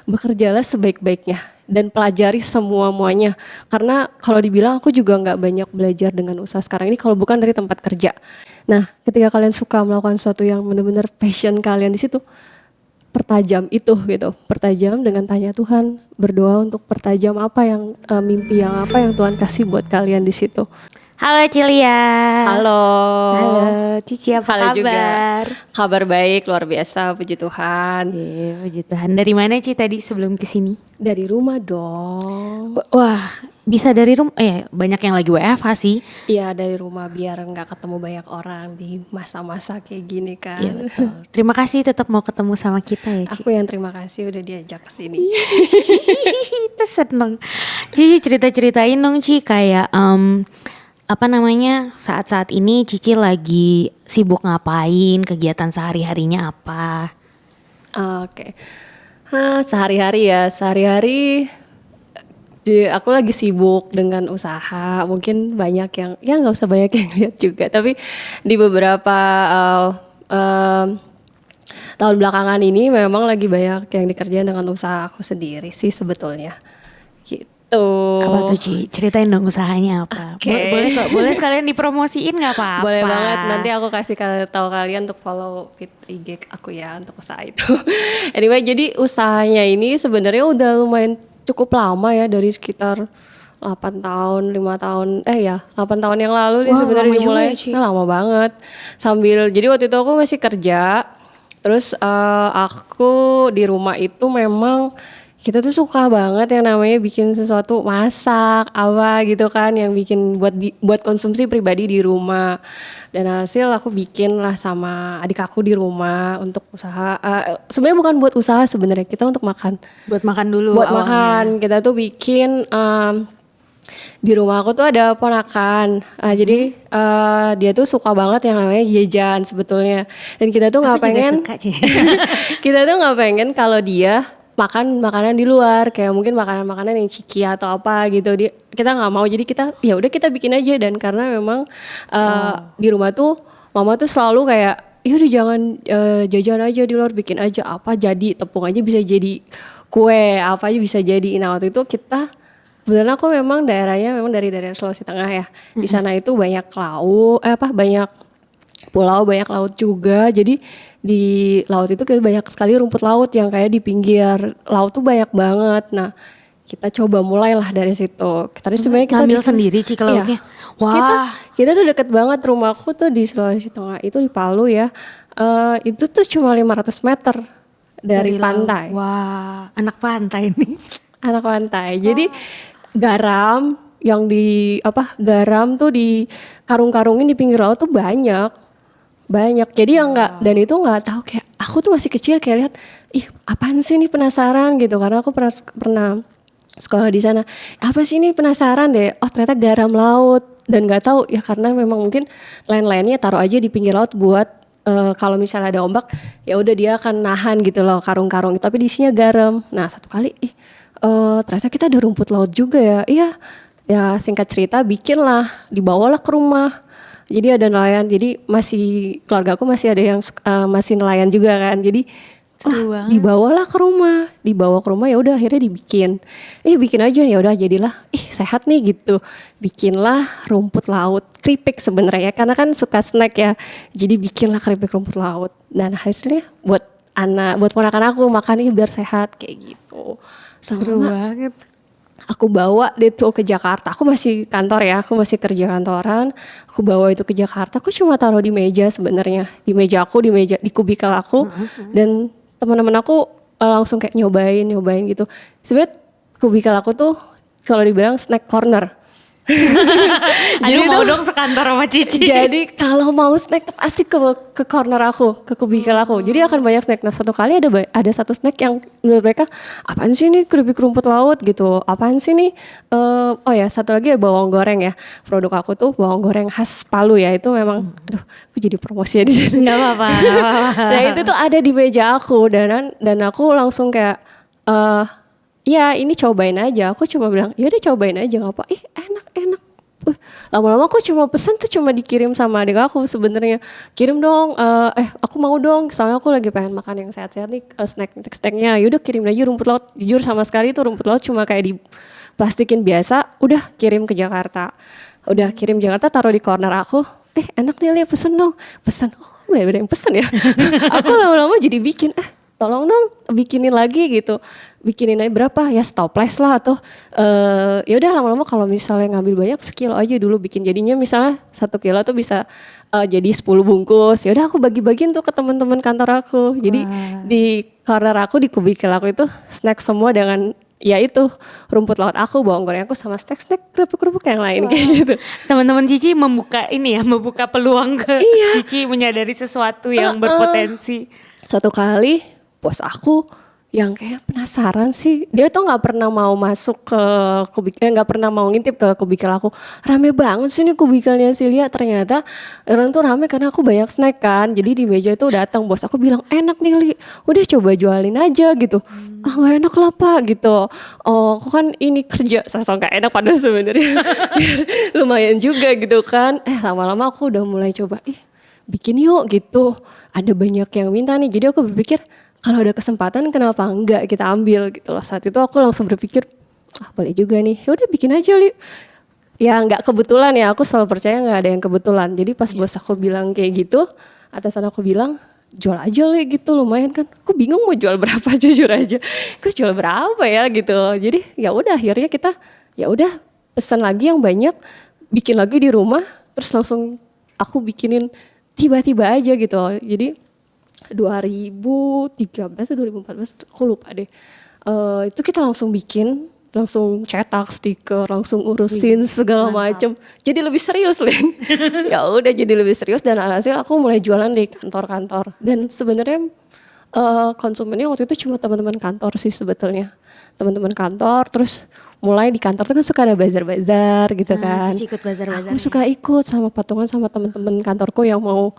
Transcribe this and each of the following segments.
bekerjalah sebaik-baiknya dan pelajari semua-muanya. Karena kalau dibilang aku juga nggak banyak belajar dengan usaha sekarang ini kalau bukan dari tempat kerja. Nah, ketika kalian suka melakukan sesuatu yang benar-benar passion kalian di situ, pertajam itu gitu, pertajam dengan tanya Tuhan, berdoa untuk pertajam apa yang mimpi yang apa yang Tuhan kasih buat kalian di situ. Halo Cilia. Halo. Halo Cici, apa Halo kabar? juga. Kabar baik, luar biasa, puji Tuhan. Puji Tuhan. Dari mana Ci tadi sebelum kesini? Dari rumah dong. Wah, bisa dari rumah. Banyak yang lagi WFH sih. Iya, dari rumah biar nggak ketemu banyak orang di masa-masa kayak gini kan. Iya betul. Terima kasih tetap mau ketemu sama kita ya Ci. Aku yang terima kasih udah diajak ke sini. Itu seneng. Cici cerita-ceritain dong Ci, kayak saat-saat ini Cici lagi sibuk ngapain, kegiatan sehari-harinya apa? Oke. Sehari-hari aku lagi sibuk dengan usaha. Mungkin banyak yang, ya nggak usah banyak yang lihat juga. Tapi di beberapa tahun belakangan ini memang lagi banyak yang dikerjain dengan usaha aku sendiri sih sebetulnya. Gitu. Apa tuh Ci? Ceritain dong usahanya apa? Oke. Boleh kok, boleh sekalian dipromosiin nggak apa-apa. Boleh banget, nanti aku kasih tahu kalian untuk follow feed IG aku ya untuk usaha itu. Anyway, jadi usahanya ini sebenarnya udah lumayan cukup lama ya, dari sekitar 8 tahun, 5 tahun, 8 tahun yang lalu sih Wah, sebenarnya lama juga dimulai. ya, Ci. Lama banget. Jadi waktu itu aku masih kerja, terus aku di rumah itu memang kita tuh suka banget yang namanya bikin sesuatu, masak apa gitu kan, yang bikin buat konsumsi pribadi di rumah. Dan hasil aku bikin lah sama adik aku di rumah untuk usaha. Sebenarnya bukan buat usaha sebenarnya, kita untuk makan. Buat makan dulu Buat awalnya. makan, kita tuh bikin di rumah aku tuh ada ponakan. Jadi dia tuh suka banget yang namanya jajan sebetulnya. Dan kita tuh nggak Aku juga pengen, suka, Ci. kita tuh nggak pengen kalau dia makan makanan di luar, kayak mungkin makanan-makanan yang ciki atau apa gitu. Kita nggak mau, jadi kita ya udah kita bikin aja. Dan karena memang di rumah tuh mama tuh selalu kayak, yaudah jangan jajan aja di luar, bikin aja apa jadi, tepung aja bisa jadi kue, apa aja bisa jadi. Nah waktu itu kita, sebenarnya aku memang daerahnya memang dari daerah Sulawesi Tengah ya. Di sana itu banyak banyak pulau, banyak laut juga. Jadi di laut itu kita banyak sekali rumput laut yang kayak di pinggir laut tuh banyak banget. Nah, kita coba mulailah dari situ. Tadi sebenarnya kita Ngambil sendiri Ci ke lautnya. Iya. Wah. Kita tuh deket banget, rumahku tuh di Sulawesi Tengah itu di Palu ya. Itu tuh cuma 500 meter dari laut. pantai. Wah, anak pantai nih. Anak pantai. Jadi garam garam tuh di karung-karungin di pinggir laut tuh banyak. Jadi yang dan itu nggak tahu, kayak aku tuh masih kecil kayak lihat, ih apaan sih ini, penasaran gitu, karena aku pernah sekolah di sana. Apa sih ini, penasaran deh. Oh ternyata garam laut, dan nggak tahu ya karena memang mungkin lain-lainnya taruh aja di pinggir laut buat kalau misalnya ada ombak ya udah dia akan nahan gitu loh karung-karung, tapi di isinya garam. Nah satu kali ternyata kita ada rumput laut juga ya. Iya ya, singkat cerita dibawalah ke rumah. Jadi ada nelayan, jadi keluarga aku masih ada yang masih nelayan juga kan. Jadi dibawa ke rumah ya udah akhirnya dibikin. Bikin aja ya udah jadilah. Sehat nih gitu. Bikinlah rumput laut, keripik sebenarnya karena kan suka snack ya. Jadi bikinlah keripik rumput laut. Dan hasilnya buat ponakan aku makan biar sehat kayak gitu. Seru banget. Aku bawa deh tuh ke Jakarta. Aku masih kantor ya, aku masih kerja kantoran. Aku bawa itu ke Jakarta. Aku cuma taruh di meja sebenarnya, di kubikel aku. Dan teman-teman aku langsung kayak nyobain gitu. Sebenarnya kubikel aku tuh kalau dibilang snack corner. Aduh, mau dong sekantor sama Cici. Jadi kalau mau snack tuh pasti ke corner aku, ke kubikel aku. Jadi akan banyak snack. Nah satu kali ada satu snack yang menurut mereka, apaan sih ini keripik rumput laut gitu, apaan sih nih. Satu lagi ada bawang goreng ya. Produk aku tuh bawang goreng khas Palu ya. Itu memang, aku jadi promosi ya di sini. Gak apa-apa. Nah itu tuh ada di meja aku, dan aku langsung kayak, ya ini cobain aja. Aku cuma bilang, yaudah cobain aja, nggak apa. Enak. Lama-lama aku cuma pesen tuh cuma dikirim sama adik aku sebenarnya. Kirim dong, aku mau dong. Soalnya aku lagi pengen makan yang sehat-sehat nih, snacknya. Yaudah kirim aja rumput laut. Jujur sama sekali tuh rumput laut cuma kayak di plastikin biasa. Udah kirim ke Jakarta. Udah kirim Jakarta, taruh di corner aku. Enak nih Lia, pesen dong. Pesen, udah ada yang pesen ya. Aku lama-lama jadi bikin, tolong dong bikinin lagi gitu. Bikinin aja berapa ya, stoples lah atau ya udah lama-lama kalau misalnya ngambil banyak sekilo aja dulu bikin, jadinya misalnya 1 kilo tuh bisa jadi 10 bungkus. Ya udah aku bagi-bagiin tuh ke teman-teman kantor aku. Jadi di corner aku, di kubikel aku itu snack semua dengan ya itu rumput laut aku, bawang goreng aku sama snack kerupuk-kerupuk yang lain kayak gitu. Teman-teman Cici membuka ini ya, membuka peluang ke Cici menyadari sesuatu yang berpotensi. Satu kali bos aku yang kayak penasaran sih, dia tuh nggak pernah mau masuk ke nggak pernah mau ngintip ke kubikel aku. Rame banget sih nih kubikelnya sih, lihat ternyata orang tuh rame karena aku banyak snack kan. Jadi di meja itu datang bos aku bilang, enak nih Li, udah coba jualin aja gitu. Nggak enak lah Pak gitu. Oh aku kan ini kerja, sosok nggak enak padahal sebenarnya lumayan juga gitu kan. Lama-lama aku udah mulai coba, bikin yuk gitu. Ada banyak yang minta nih, jadi aku berpikir kalau ada kesempatan kenapa enggak kita ambil gitu loh. Saat itu aku langsung berpikir, boleh juga nih, ya udah bikin aja Li. Ya nggak kebetulan ya, aku selalu percaya nggak ada yang kebetulan. Jadi pas bos aku bilang kayak gitu, atasan aku bilang jual aja Li gitu, lumayan kan. Aku bingung mau jual berapa jujur aja. Aku jual berapa ya gitu. Jadi ya udah akhirnya kita ya udah pesan lagi yang banyak, bikin lagi di rumah, terus langsung aku bikinin tiba-tiba aja gitu. Jadi 2013 atau 2014 aku lupa deh. Itu kita langsung bikin, langsung cetak stiker, langsung urusin segala macem. Jadi lebih serius Lin. Ya udah jadi lebih serius dan alhasil aku mulai jualan di kantor-kantor. Dan sebenarnya konsumennya waktu itu cuma teman-teman kantor sih sebetulnya. Teman-teman kantor, terus mulai di kantor tuh kan suka ada bazar-bazar gitu kan. Cici ikut bazar-bazar. Aku suka ikut sama patungan sama teman-teman kantorku yang mau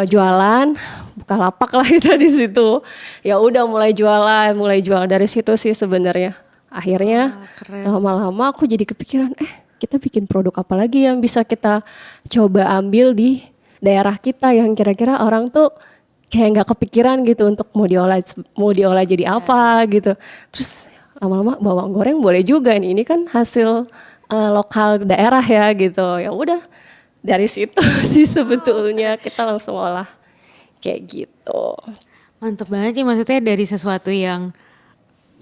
jualan, buka lapak lah itu di situ. Ya udah mulai jual dari situ sih sebenarnya. Akhirnya lama-lama aku jadi kepikiran, kita bikin produk apa lagi yang bisa kita coba ambil di daerah kita yang kira-kira orang tuh kayak nggak kepikiran gitu untuk mau diolah jadi apa gitu. Terus lama-lama bawang goreng boleh juga nih, ini kan hasil lokal daerah ya gitu. Ya udah dari situ sih sebetulnya kita langsung olah kayak gitu. Mantep banget sih, maksudnya dari sesuatu yang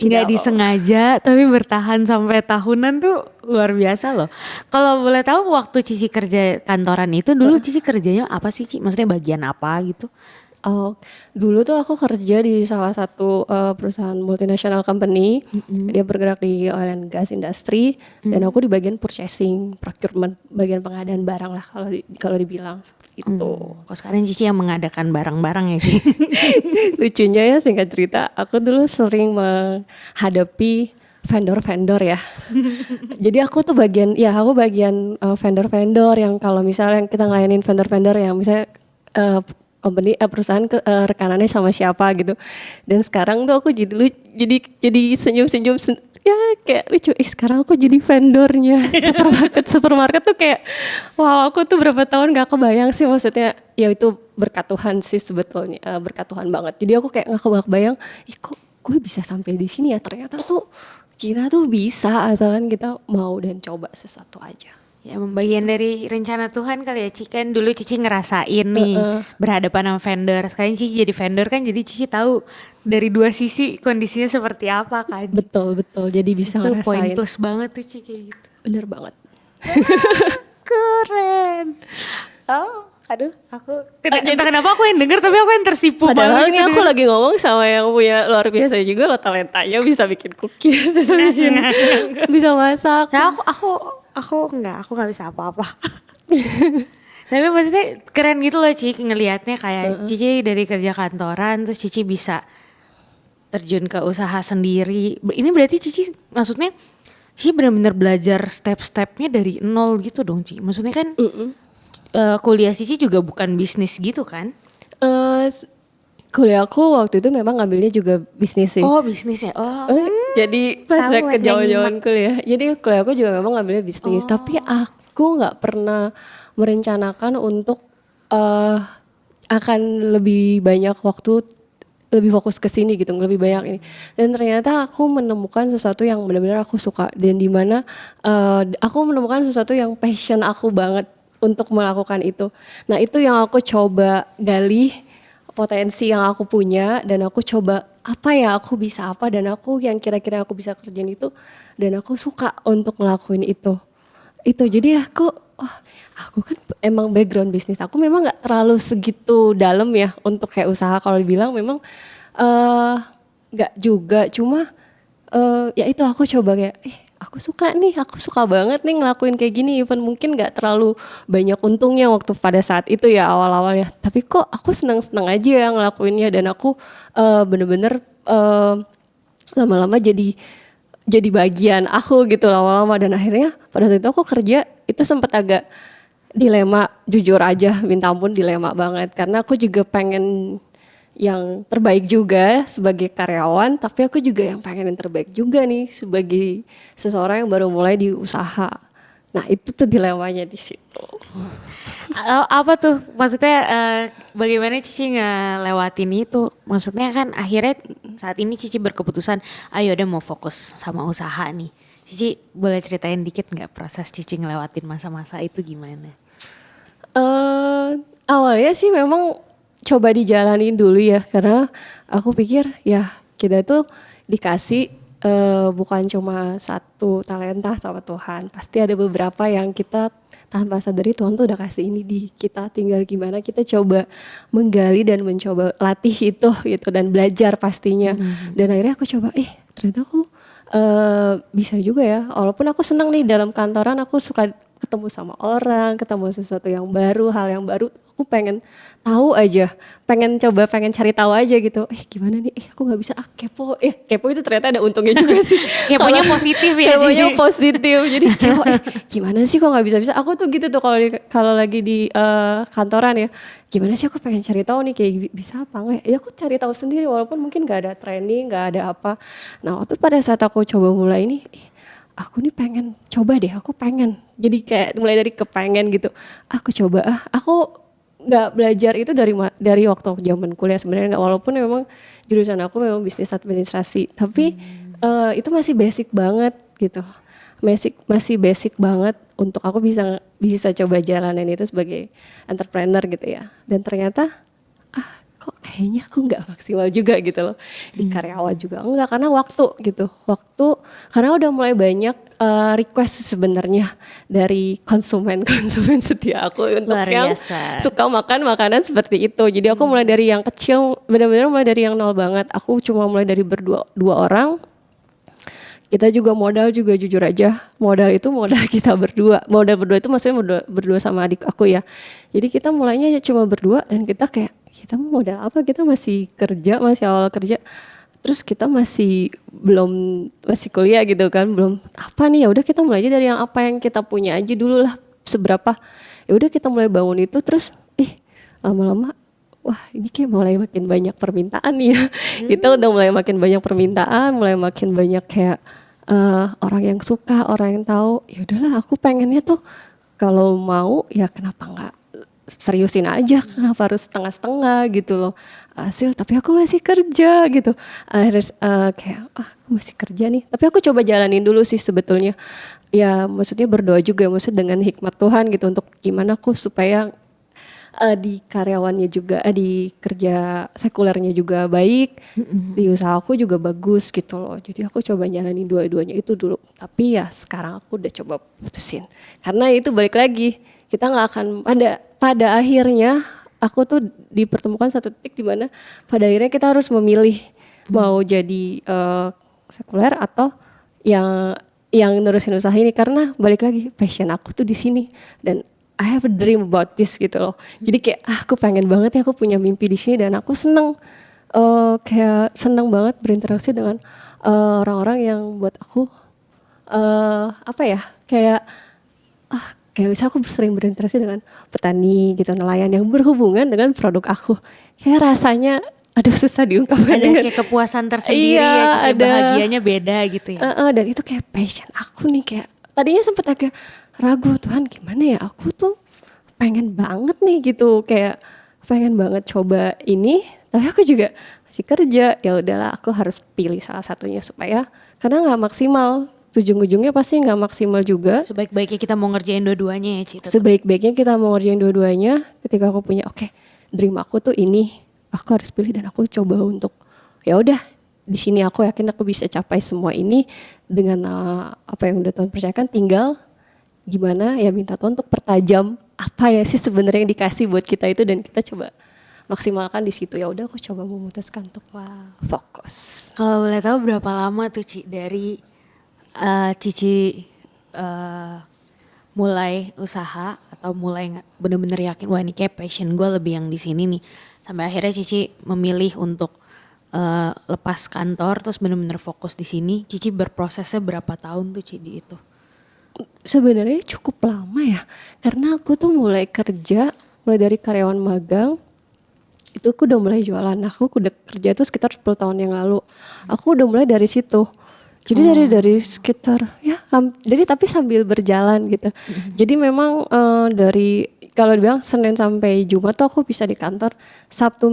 nggak disengaja tapi bertahan sampai tahunan tuh luar biasa loh. Kalau boleh tahu waktu Cici kerja kantoran itu dulu Cici kerjanya apa sih Ci? Maksudnya bagian apa gitu? Dulu tuh aku kerja di salah satu perusahaan multinational company. Dia bergerak di oil and gas industry dan aku di bagian purchasing, procurement, bagian pengadaan barang lah kalau dibilang seperti itu. Kok sekarang Cici yang mengadakan barang-barang ya Ci? Lucunya ya, singkat cerita, aku dulu sering menghadapi vendor-vendor ya. Jadi aku tuh bagian vendor-vendor yang kalau misalnya kita ngelayanin vendor-vendor yang misalnya perusahaan rekanannya sama siapa gitu. Dan sekarang tuh aku jadi senyum-senyum ya kayak lucu. Sekarang aku jadi vendornya supermarket tuh kayak wow, aku tuh berapa tahun gak kebayang sih, maksudnya ya itu berkat Tuhan sih sebetulnya, berkat Tuhan banget. Jadi aku kayak gak kebayang, kok gue bisa sampai di sini ya, ternyata tuh kita tuh bisa asalkan kita mau dan coba sesuatu aja. Ya bagian dari rencana Tuhan kali ya Ci, kan dulu Cici ngerasain nih berhadapan sama vendor. Sekarang Cici jadi vendor kan, jadi Cici tahu dari dua sisi kondisinya seperti apa kan. Betul, jadi bisa itu ngerasain. Poin plus banget tuh Ci kayak gitu. Bener banget. Keren. Aduh aku entah kenapa aku yang denger tapi aku yang tersipu. Padahal banget ini aku lagi ngomong sama yang punya luar biasa juga loh, talentanya bisa bikin cookies, bisa masak. Nah, aku nggak bisa apa-apa. Tapi maksudnya keren gitu loh Ci, ngelihatnya kayak Cici dari kerja kantoran terus Cici bisa terjun ke usaha sendiri. Ini berarti Cici maksudnya Cici benar-benar belajar step-stepnya dari nol gitu dong Ci. Maksudnya kan kuliah Cici juga bukan bisnis gitu kan? Kuliahku waktu itu memang ngambilnya juga bisnis sih. Oh bisnis ya? Jadi pas ke jauh-jauhan kuliah. Jadi kuliahku juga memang ngambilnya bisnis. Tapi aku aku nggak pernah merencanakan untuk akan lebih banyak waktu, lebih fokus ke sini gitu, lebih banyak ini. Dan ternyata aku menemukan sesuatu yang benar-benar aku suka, dan dimana aku menemukan sesuatu yang passion aku banget untuk melakukan itu. Nah itu yang aku coba gali, potensi yang aku punya, dan aku coba apa ya aku bisa apa, dan aku yang kira-kira aku bisa kerjain itu, dan aku suka untuk ngelakuin itu. Jadi aku kan emang background bisnis aku memang nggak terlalu segitu dalam ya untuk kayak usaha. Kalau dibilang memang nggak juga, cuma ya itu aku coba kayak aku suka banget nih ngelakuin kayak gini, even mungkin nggak terlalu banyak untungnya waktu pada saat itu ya awal-awalnya, tapi kok aku senang-senang aja ya ngelakuinnya, dan aku bener-bener lama-lama jadi bagian aku gitu lama-lama. Dan akhirnya pada saat itu aku kerja itu sempat agak dilema, jujur aja minta ampun, dilema banget, karena aku juga pengen yang terbaik juga sebagai karyawan, tapi aku juga yang pengen yang terbaik juga nih sebagai seseorang yang baru mulai di usaha. Nah itu tuh dilemanya di situ. Apa tuh maksudnya bagaimana Cici ngelewatin itu? Maksudnya kan akhirnya saat ini Cici berkeputusan ayo udah mau fokus sama usaha nih. Cici boleh ceritain dikit nggak proses Cici ngelewatin masa-masa itu gimana? Awalnya sih memang coba dijalanin dulu ya, karena aku pikir ya kita tuh dikasih bukan cuma satu talenta sama Tuhan, pasti ada beberapa yang kita tanpa sadari Tuhan tuh udah kasih ini di kita, tinggal gimana kita coba menggali dan mencoba latih itu gitu, dan belajar pastinya. Dan akhirnya aku coba ternyata aku bisa juga ya, walaupun aku senang nih dalam kantoran, aku suka ketemu sama orang, ketemu sesuatu yang baru, hal yang baru, aku pengen tahu aja, pengen cari tahu aja gitu. Gimana nih? Aku nggak bisa kepo. Kepo itu ternyata ada untungnya juga sih. Keponya positif ya. Keponya positif. Jadi kepo, gimana sih kok nggak bisa? Aku tuh gitu tuh kalau lagi di kantoran ya. Gimana sih aku pengen cari tahu nih kayak bisa apa nggak? Ya aku cari tahu sendiri walaupun mungkin nggak ada training, nggak ada apa. Nah waktu pada saat aku coba mulai ini, aku nih pengen coba deh, aku pengen. Jadi kayak mulai dari kepengen gitu. Aku coba, aku nggak belajar itu dari waktu zaman kuliah sebenarnya, nggak, walaupun memang jurusan aku memang bisnis administrasi, tapi itu masih basic banget gitu. Masih basic banget untuk aku bisa coba jalanin itu sebagai entrepreneur gitu ya. Dan ternyata kok kayaknya aku nggak maksimal juga gitu loh di karyawan juga enggak, karena waktu karena udah mulai banyak request sebenarnya dari konsumen setia aku untuk yang suka makan makanan seperti itu. Jadi aku mulai dari yang kecil, benar-benar mulai dari yang nol banget. Aku cuma mulai dari dua orang. Kita juga modal juga jujur aja, modal kita berdua. Modal berdua itu maksudnya berdua sama adik aku ya. Jadi kita mulainya cuma berdua, dan kita mau modal apa? Kita masih awal kerja. Terus kita masih kuliah gitu kan, belum apa nih, ya udah kita mulai aja dari yang apa yang kita punya aja dulu lah, seberapa. Ya udah kita mulai bangun itu, terus lama-lama wah ini kayak mulai makin banyak permintaan nih ya. Kita udah mulai makin banyak permintaan, mulai makin banyak kayak orang yang suka, orang yang tahu. Ya udahlah, aku pengennya tuh kalau mau ya kenapa nggak seriusin aja, kenapa harus setengah-setengah gitu loh hasil, tapi aku masih kerja gitu. Harus kayak aku masih kerja nih, tapi aku coba jalanin dulu sih sebetulnya. Ya maksudnya berdoa juga, maksudnya dengan hikmat Tuhan gitu, untuk gimana aku supaya di karyawannya juga, di kerja sekulernya juga baik, di usaha aku juga bagus gitu loh. Jadi aku coba jalanin dua-duanya itu dulu. Tapi ya sekarang aku udah coba putusin. Karena itu balik lagi, kita nggak akan pada akhirnya aku tuh dipertemukan satu titik di mana pada akhirnya kita harus memilih mau jadi sekuler atau yang nerusin usaha ini, karena balik lagi passion aku tuh di sini, dan I have a dream about this gitu loh. Jadi kayak aku pengen banget ya, aku punya mimpi di sini, dan aku seneng banget berinteraksi dengan orang-orang yang buat aku kayak bisa aku sering berinteraksi dengan petani gitu, nelayan yang berhubungan dengan produk aku. Kayak rasanya aduh susah diungkapkan. Ada kayak kepuasan tersendiri ya, bahagianya beda gitu ya. Dan itu kayak passion aku nih, kayak tadinya sempet agak ragu, Tuhan gimana ya, aku tuh pengen banget nih gitu, kayak pengen banget coba ini, tapi aku juga masih kerja. Ya udahlah, aku harus pilih salah satunya supaya karena nggak maksimal, ujung-ujungnya pasti nggak maksimal juga. Sebaik-baiknya kita mau ngerjain dua-duanya ya Ci. tetap. Sebaik-baiknya kita mau ngerjain dua-duanya. Ketika aku punya oke, dream aku tuh ini, aku harus pilih dan aku coba untuk ya udah di sini aku yakin aku bisa capai semua ini dengan apa yang udah Tuhan percayakan. Tinggal gimana ya minta Tuhan untuk pertajam apa ya sih sebenarnya yang dikasih buat kita itu dan kita coba maksimalkan di situ. Ya udah aku coba memutuskan untuk fokus. Kalau boleh tahu berapa lama tuh Ci dari Cici mulai usaha atau mulai bener-bener yakin wah ini kayak passion gue lebih yang di sini nih, sampai akhirnya Cici memilih untuk lepas kantor terus bener-bener fokus di sini. Cici berprosesnya berapa tahun tuh Ci di itu? Sebenarnya cukup lama ya, karena aku tuh mulai kerja, mulai dari karyawan magang, itu aku udah mulai jualan. Aku udah kerja itu sekitar 10 tahun yang lalu. Aku udah mulai dari situ. Jadi dari sekitar ya, jadi tapi sambil berjalan gitu. Jadi memang dari kalau dibilang Senin sampai Jumat tuh aku bisa di kantor, Sabtu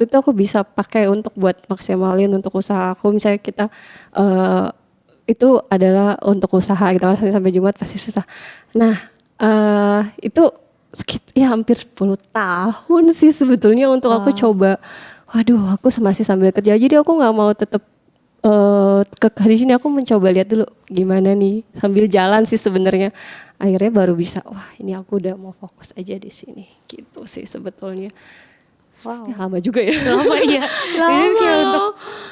itu aku bisa pakai untuk buat maksimalin untuk usaha aku. Misalnya kita itu adalah untuk usaha gitu, Senin sampai Jumat pasti susah. Nah itu ya hampir 10 tahun sih sebetulnya untuk aku coba. Waduh, aku masih sambil kerja. Jadi aku nggak mau tetap di sini, aku mencoba lihat dulu gimana nih sambil jalan sih sebenarnya. Akhirnya baru bisa, wah ini aku udah mau fokus aja di sini gitu sih sebetulnya. Wow. Ya, lama juga ya. Lama iya. Dan kayak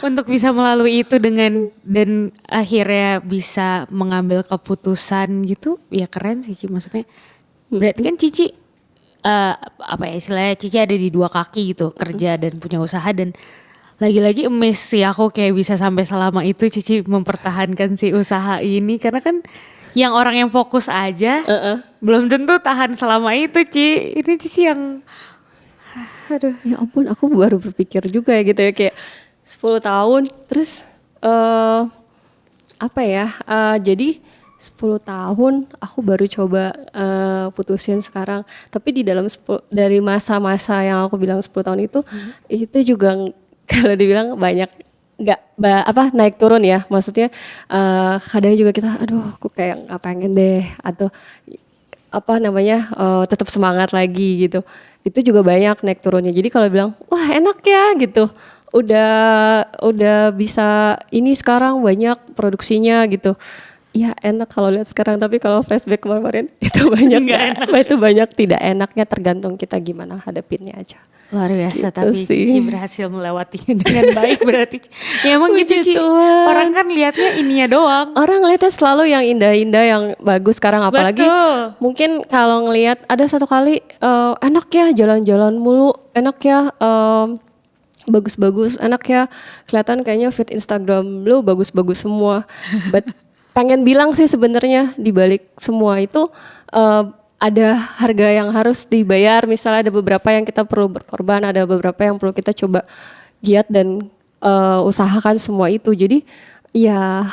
untuk bisa melalui itu dan akhirnya bisa mengambil keputusan gitu, ya keren sih Ci. Maksudnya berarti kan Cici apa ya istilahnya, Cici ada di dua kaki gitu, kerja dan punya usaha. Dan lagi-lagi amazed sih aku kayak bisa sampai selama itu Cici mempertahankan si usaha ini, karena kan yang orang yang fokus aja belum tentu tahan selama itu Ci. Ini Cici yang aduh. Ya ampun, aku baru berpikir juga ya gitu ya, kayak 10 tahun terus apa ya, jadi 10 tahun aku baru coba putusin sekarang. Tapi di dalam dari masa-masa yang aku bilang 10 tahun itu juga kalau dibilang banyak naik turun ya. Maksudnya kadang juga kita aduh aku kayak nggak pengen deh, atau tetap semangat lagi gitu. Itu juga banyak naik turunnya. Jadi kalau bilang wah enak ya gitu, udah bisa ini sekarang banyak produksinya gitu. Ya enak kalau lihat sekarang, tapi kalau flashback kemarin itu banyak itu banyak tidak enaknya, tergantung kita gimana hadapinnya aja. Luar biasa Gitu tapi sih. Cici berhasil melewatinya dengan baik berarti. Ya emang gitu Ci. Orang kan lihatnya ininya doang. Orang ngeliatnya selalu yang indah-indah, yang bagus sekarang, apalagi Betul. mungkin kalau ngelihat ada satu kali enak ya jalan-jalan mulu, enak ya bagus-bagus, enak ya kelihatan kayaknya feed Instagram lu bagus-bagus semua. But pengen bilang sih sebenarnya di balik semua itu ada harga yang harus dibayar. Misalnya ada beberapa yang kita perlu berkorban, ada beberapa yang perlu kita coba giat dan usahakan semua itu. Jadi ya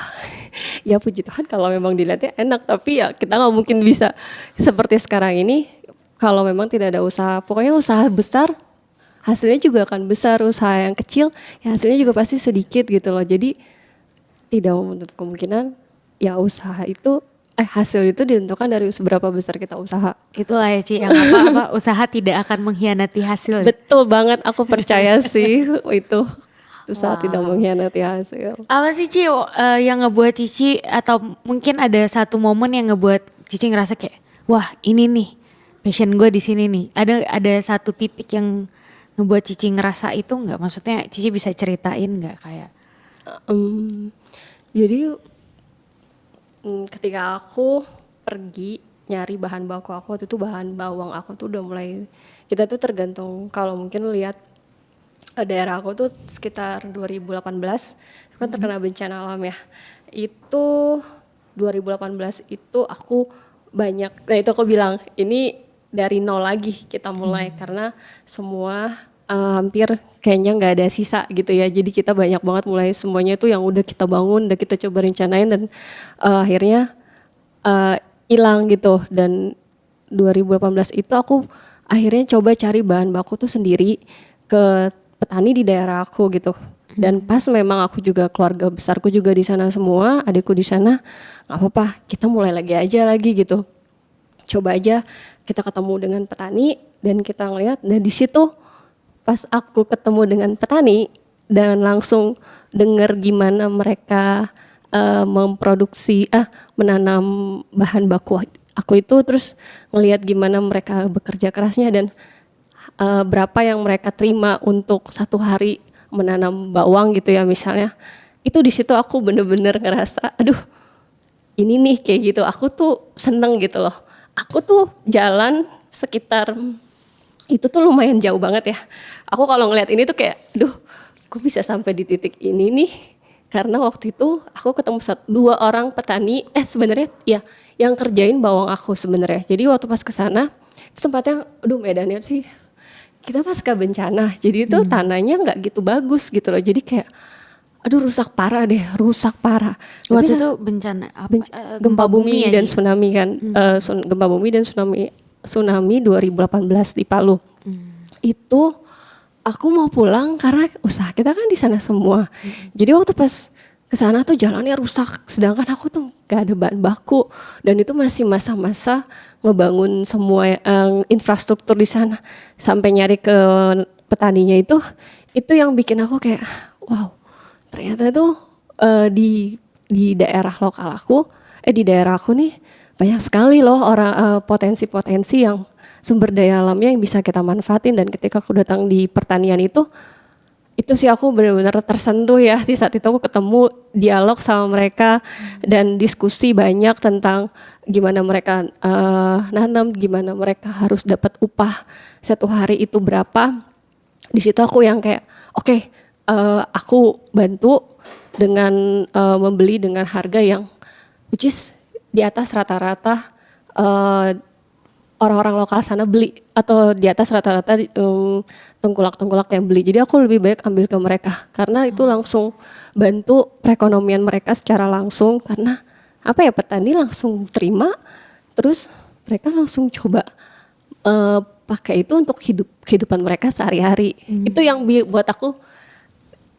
puji Tuhan kalau memang dilihatnya enak, tapi ya kita nggak mungkin bisa seperti sekarang ini kalau memang tidak ada usaha. Pokoknya usaha besar hasilnya juga akan besar, usaha yang kecil ya hasilnya juga pasti sedikit gitu loh. Jadi tidak menutup kemungkinan ya usaha itu hasil itu ditentukan dari seberapa besar kita usaha. Itulah ya Ci, yang apa usaha tidak akan mengkhianati hasil. Betul banget, aku percaya sih itu. Usaha tidak mengkhianati hasil. Apa sih Ci yang ngebuat Cici, atau mungkin ada satu momen yang ngebuat Cici ngerasa kayak wah ini nih passion gue di sini nih. Ada satu titik yang ngebuat Cici ngerasa itu nggak? Maksudnya Cici bisa ceritain nggak kayak? Jadi ketika aku pergi nyari bahan baku aku, waktu itu bahan bawang aku tuh udah mulai, kita tuh tergantung, kalau mungkin lihat daerah aku tuh sekitar 2018 itu kan terkena bencana alam ya. Itu 2018 itu aku banyak, nah itu aku bilang ini dari nol lagi kita mulai karena semua hampir kayaknya nggak ada sisa gitu ya. Jadi kita banyak banget mulai semuanya itu yang udah kita bangun, udah kita coba rencanain dan akhirnya hilang gitu. Dan 2018 itu aku akhirnya coba cari bahan baku tuh sendiri ke petani di daerah aku gitu. Dan pas memang aku juga keluarga besarku juga di sana semua, adikku di sana, nggak apa-apa, kita mulai lagi aja gitu. Coba aja kita ketemu dengan petani dan kita ngeliat, dan di situ pas aku ketemu dengan petani dan langsung dengar gimana mereka memproduksi menanam bahan baku aku itu, terus ngelihat gimana mereka bekerja kerasnya dan berapa yang mereka terima untuk satu hari menanam bawang gitu ya misalnya. Itu di situ aku bener-bener ngerasa aduh ini nih kayak gitu, aku tuh seneng gitu loh. Aku tuh jalan sekitar itu tuh lumayan jauh banget ya. Aku kalau ngeliat ini tuh kayak, duh, gue bisa sampai di titik ini nih. Karena waktu itu aku ketemu 2 orang petani, sebenarnya ya yang kerjain bawang aku sebenarnya. Jadi waktu pas ke sana, itu tempatnya, aduh medannya sih, kita pasca bencana. Jadi itu tanahnya nggak gitu bagus gitu loh. Jadi kayak, aduh rusak parah deh, rusak parah. Waktu itu bencana apa? Gempa bumi ya, dan tsunami kan, gempa bumi dan tsunami 2018 di Palu. Itu aku mau pulang karena usaha kita kan di sana semua. Jadi waktu pas ke sana tuh jalannya rusak, sedangkan aku tuh gak ada bahan baku dan itu masih masa-masa ngebangun semua infrastruktur di sana. Sampai nyari ke petaninya itu yang bikin aku kayak wow, ternyata tuh di daerah lokal aku, di daerah aku nih banyak sekali loh orang potensi-potensi yang sumber daya alamnya yang bisa kita manfaatin. Dan ketika aku datang di pertanian itu sih aku benar-benar tersentuh ya. Di saat itu aku ketemu, dialog sama mereka dan diskusi banyak tentang gimana mereka nanam, gimana mereka harus dapat upah satu hari itu berapa. Di situ aku yang kayak oke, aku bantu dengan membeli dengan harga yang which is di atas rata-rata orang-orang lokal sana beli, atau di atas rata-rata tengkulak-tengkulak yang beli. Jadi aku lebih baik ambil ke mereka karena itu langsung bantu perekonomian mereka secara langsung, karena apa ya, petani langsung terima, terus mereka langsung coba pakai itu untuk kehidupan mereka sehari-hari. Itu yang buat aku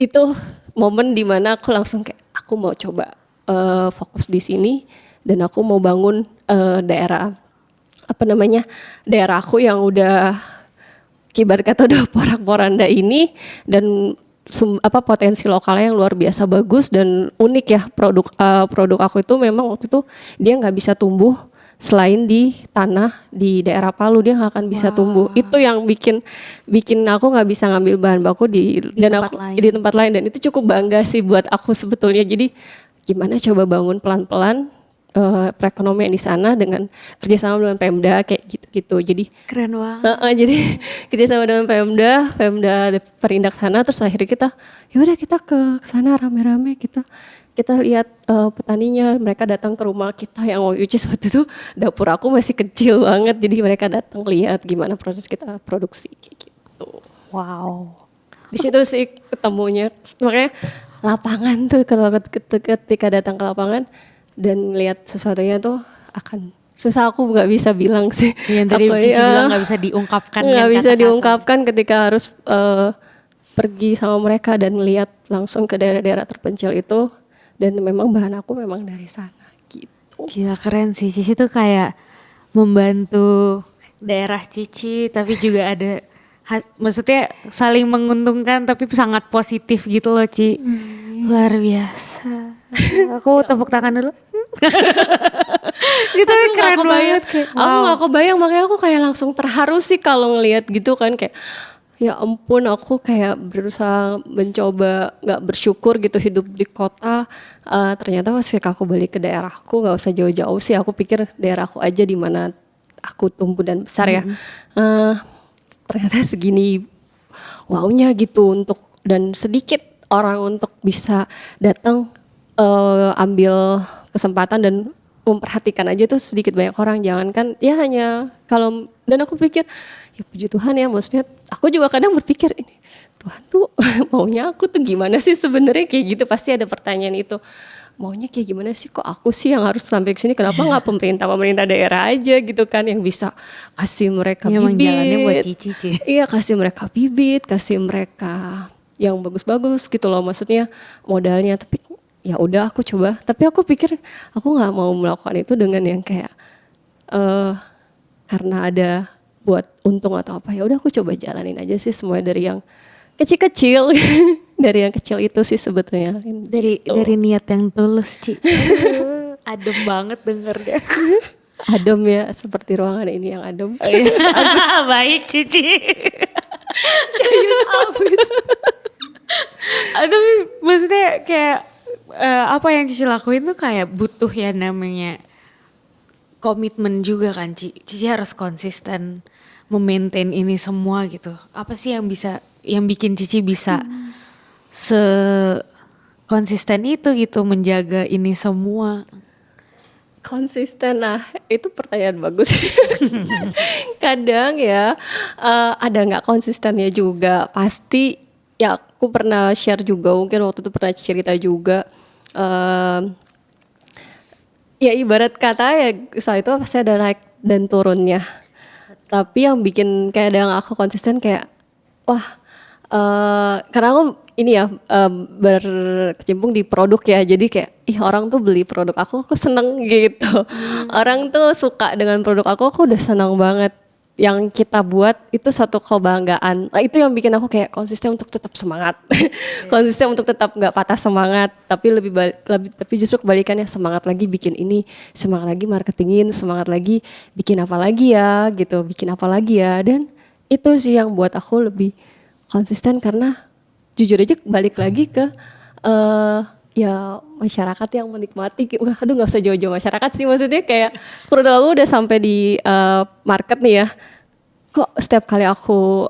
itu momen dimana aku langsung kayak aku mau coba fokus di sini dan aku mau bangun daerah aku yang udah kibar kata udah porak-poranda ini, dan potensi lokalnya yang luar biasa bagus dan unik ya. Produk aku itu memang waktu itu dia nggak bisa tumbuh selain di tanah di daerah Palu, dia nggak akan bisa tumbuh. Itu yang bikin aku nggak bisa ngambil bahan baku di tempat lain, dan itu cukup bangga sih buat aku sebetulnya. Jadi gimana coba bangun pelan-pelan perekonomian di sana dengan kerjasama dengan Pemda kayak gitu-gitu. Jadi keren banget. Jadi kerjasama dengan Pemda Perindak sana, terus akhirnya kita ke sana rame-rame, kita lihat petaninya, mereka datang ke rumah kita yang which is waktu itu dapur aku masih kecil banget, jadi mereka datang lihat gimana proses kita produksi kayak gitu. Wow. Di situ sih ketemunya, makanya lapangan tuh kalau ketika datang ke lapangan dan lihat sesuatunya tuh akan susah, aku nggak bisa bilang sih. Yang tadi Cici bilang nggak bisa diungkapkan. Nggak bisa diungkapkan ketika harus pergi sama mereka dan lihat langsung ke daerah-daerah terpencil itu, dan memang bahan aku memang dari sana gitu. Gila keren sih, Cici tuh kayak membantu daerah Cici tapi juga ada maksudnya saling menguntungkan tapi sangat positif gitu loh Ci. Luar biasa. Aku tepuk tangan dulu. Gitu tapi keren banget. Aku gak kebayang, makanya aku kayak langsung terharu sih kalau ngelihat gitu kan, kayak ya ampun, aku kayak berusaha mencoba gak bersyukur gitu hidup di kota. Ternyata pas aku balik ke daerahku, gak usah jauh-jauh sih, aku pikir daerahku aja di mana aku tumbuh dan besar ya. Ternyata segini wownya gitu, dan sedikit orang untuk bisa datang ambil kesempatan dan memperhatikan aja tuh sedikit banyak orang, jangankan ya hanya kalau, dan aku pikir ya puji Tuhan ya, maksudnya aku juga kadang berpikir ini Tuhan tuh maunya aku tuh gimana sih sebenarnya, kayak gitu pasti ada pertanyaan itu, maunya kayak gimana sih, kok aku sih yang harus sampai ke sini, kenapa nggak pemerintah daerah aja gitu kan yang bisa kasih mereka Memang jalannya buat bibit, Cici. iya kasih mereka bibit, kasih mereka yang bagus-bagus gitu loh, maksudnya modalnya. Tapi ya udah aku coba, tapi aku pikir aku nggak mau melakukan itu dengan yang kayak karena ada buat untung atau apa, ya udah aku coba jalanin aja sih semuanya dari yang kecil-kecil dari yang kecil itu sih sebetulnya. Dari niat yang tulus, Ci. Aduh, adem banget dengernya. Adem ya, seperti ruangan ini yang adem. Baik, Cici. Serius abis. Aduh, maksudnya kayak apa yang Cici lakuin tuh kayak butuh ya namanya komitmen juga kan, Cici harus konsisten memaintain ini semua gitu. Apa sih yang bikin Cici bisa konsisten itu gitu menjaga ini semua? Konsisten, nah itu pertanyaan bagus. Kadang ya ada nggak konsistennya juga. Pasti ya, aku pernah share juga, mungkin waktu itu pernah cerita juga. Ya ibarat kata ya soal itu pasti ada naik dan turunnya. Tapi yang bikin kayak ada aku konsisten kayak wah, karena aku ini ya berkecimpung di produk ya, jadi kayak orang tuh beli produk aku seneng gitu. Orang tuh suka dengan produk aku udah seneng banget. Yang kita buat itu satu kebanggaan. Nah, itu yang bikin aku kayak konsisten untuk tetap semangat. Konsisten untuk tetap nggak patah semangat, tapi tapi justru kebalikannya, semangat lagi bikin ini, semangat lagi marketingin, semangat lagi bikin apa lagi ya gitu, bikin apa lagi ya. Dan itu sih yang buat aku lebih konsisten, karena jujur aja balik lagi ke ya masyarakat yang menikmati. Aduh nggak usah jauh-jauh masyarakat sih, maksudnya kayak produk aku udah sampai di market nih ya, kok setiap kali aku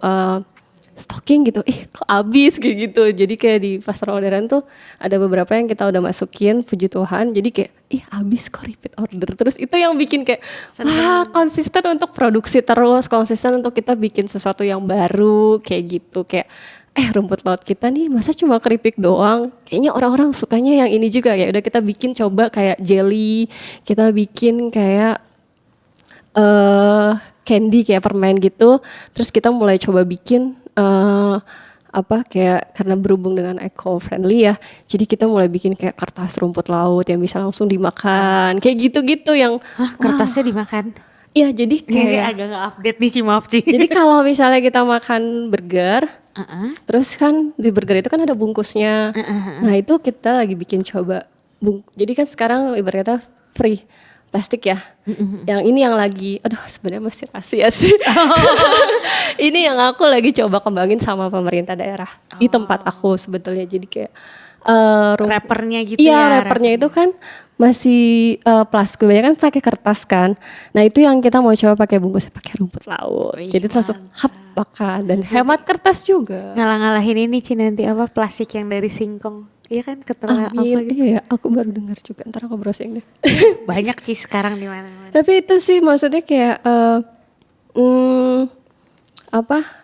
stocking gitu, kok habis kayak gitu. Jadi kayak di pasar modern tuh ada beberapa yang kita udah masukin, puji Tuhan, jadi kayak habis kok, repeat order terus. Itu yang bikin kayak wah, konsisten untuk produksi terus, konsisten untuk kita bikin sesuatu yang baru kayak gitu. Kayak rumput laut kita nih masa cuma keripik doang, kayaknya orang-orang sukanya yang ini juga. Ya udah kita bikin, coba kayak jelly, kita bikin kayak candy kayak permen gitu. Terus kita mulai coba bikin kayak karena berhubung dengan eco friendly ya, jadi kita mulai bikin kayak kertas rumput laut yang bisa langsung dimakan kayak gitu-gitu. Yang kertasnya dimakan? Iya, jadi kayak ini agak nggak update nih, maaf Ci. Jadi kalau misalnya kita makan burger, terus kan di burger itu kan ada bungkusnya. Nah itu kita lagi bikin coba. Jadi kan sekarang ibaratnya free plastik ya. Yang ini yang lagi, aduh sebenarnya masih rahasia sih. Ini yang aku lagi coba kembangin sama pemerintah daerah di tempat aku sebetulnya. Jadi kayak wrappernya gitu ya. Iya, wrappernya itu kan masih plastik, kebanyakan pakai kertas kan. Nah itu yang kita mau coba pakai bungkusnya pakai rumput laut. Jadi terus makan dan hemat kertas juga. Ngalah-ngalahin ini Ci nanti apa plastik yang dari singkong. Iya kan, ketelah apa gitu. Iya, aku baru dengar juga. Ntar aku browsing deh. Banyak Ci sekarang di mana-mana. Tapi itu sih maksudnya kayak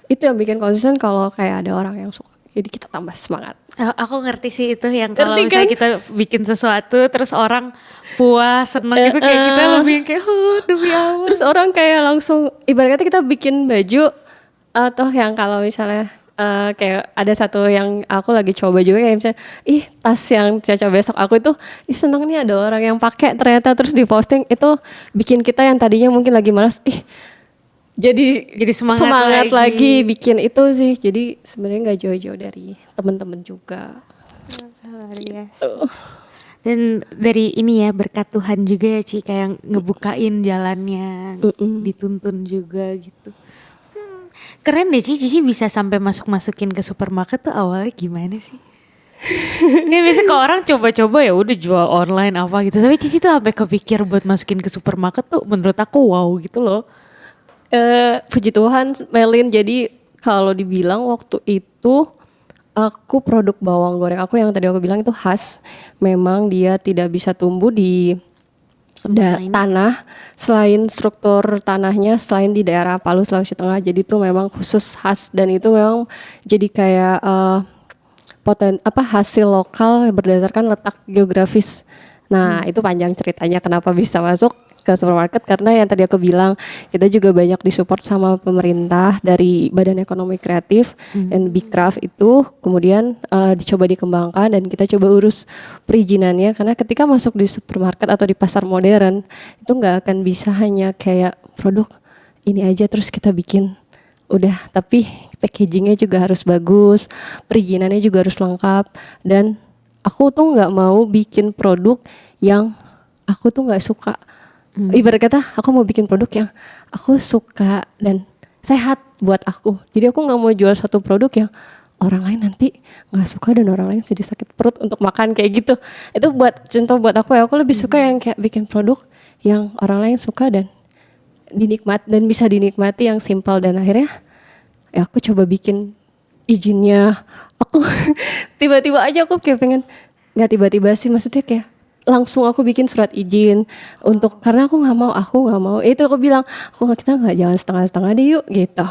itu yang bikin konsisten kalau kayak ada orang yang suka. Jadi kita tambah semangat. Aku ngerti sih itu yang kalau misalnya kita bikin sesuatu terus orang puas, seneng gitu, kayak kita lebih kayak demi Allah. Terus orang kayak langsung, ibaratnya kita bikin baju atau yang kalau misalnya kayak ada satu yang aku lagi coba juga kayak misalnya, tas yang cocok besok aku itu, seneng nih ada orang yang pakai ternyata, terus diposting, itu bikin kita yang tadinya mungkin lagi malas, jadi semangat lagi bikin itu sih. Jadi sebenarnya nggak jauh-jauh dari teman-teman juga. Gitu. Dan dari ini ya, berkat Tuhan juga ya Ci, kayak ngebukain jalannya, dituntun juga gitu. Keren deh Cici bisa sampai masukin ke supermarket tuh awalnya gimana sih? Kan biasanya kalau orang coba-coba ya udah jual online apa gitu, tapi Cici tuh sampai kepikir buat masukin ke supermarket tuh menurut aku wow gitu loh. Puji Tuhan Melin, jadi kalau dibilang waktu itu aku produk bawang goreng aku yang tadi aku bilang itu khas. Memang dia tidak bisa tumbuh di tanah, selain struktur tanahnya selain di daerah Palu Sulawesi Tengah, jadi itu memang khusus khas dan itu memang jadi kayak hasil lokal berdasarkan letak geografis. Nah, itu panjang ceritanya kenapa bisa masuk ke supermarket, karena yang tadi aku bilang kita juga banyak disupport sama pemerintah dari Badan Ekonomi Kreatif dan Bikraf itu, kemudian dicoba dikembangkan dan kita coba urus perizinannya, karena ketika masuk di supermarket atau di pasar modern itu nggak akan bisa hanya kayak produk ini aja terus kita bikin udah, tapi packagingnya juga harus bagus, perizinannya juga harus lengkap, dan aku tuh nggak mau bikin produk yang aku tuh nggak suka. Ibarat kata aku mau bikin produk yang aku suka dan sehat buat aku. Jadi aku nggak mau jual satu produk yang orang lain nanti nggak suka dan orang lain jadi sakit perut untuk makan kayak gitu. Itu buat contoh buat aku ya. Aku lebih suka yang kayak bikin produk yang orang lain suka dan bisa dinikmati, yang simpel, dan akhirnya ya aku coba bikin izinnya. Aku tiba-tiba aja aku kayak pengen, nggak tiba-tiba sih, maksudnya kayak langsung aku bikin surat izin untuk, karena aku nggak mau itu aku bilang kita nggak, jangan setengah-setengah deh yuk gitu,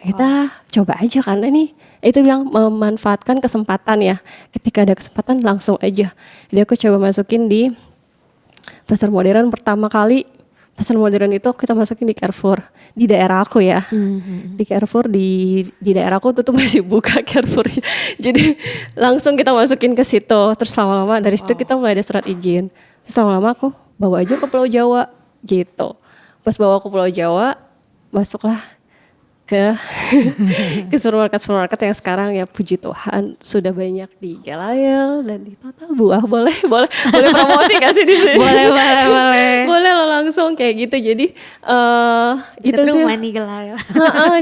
kita coba aja karena ini itu bilang memanfaatkan kesempatan ya, ketika ada kesempatan langsung aja. Jadi aku coba masukin di pasar modern pertama kali. Pasar modern itu kita masukin di Carrefour di daerah aku ya. Di Carrefour di daerah aku tuh masih buka Carrefour. Jadi langsung kita masukin ke situ. Terus lama-lama dari situ kita mulai ada surat izin. Terus lama-lama aku bawa aja ke Pulau Jawa gitu. Pas bawa ke Pulau Jawa, masuklah ke supermarket yang sekarang ya puji Tuhan sudah banyak di Gelayel dan di Total Buah. Boleh promosi gak sih di sini? Boleh lo langsung kayak gitu. Jadi itu sih. Gelayel.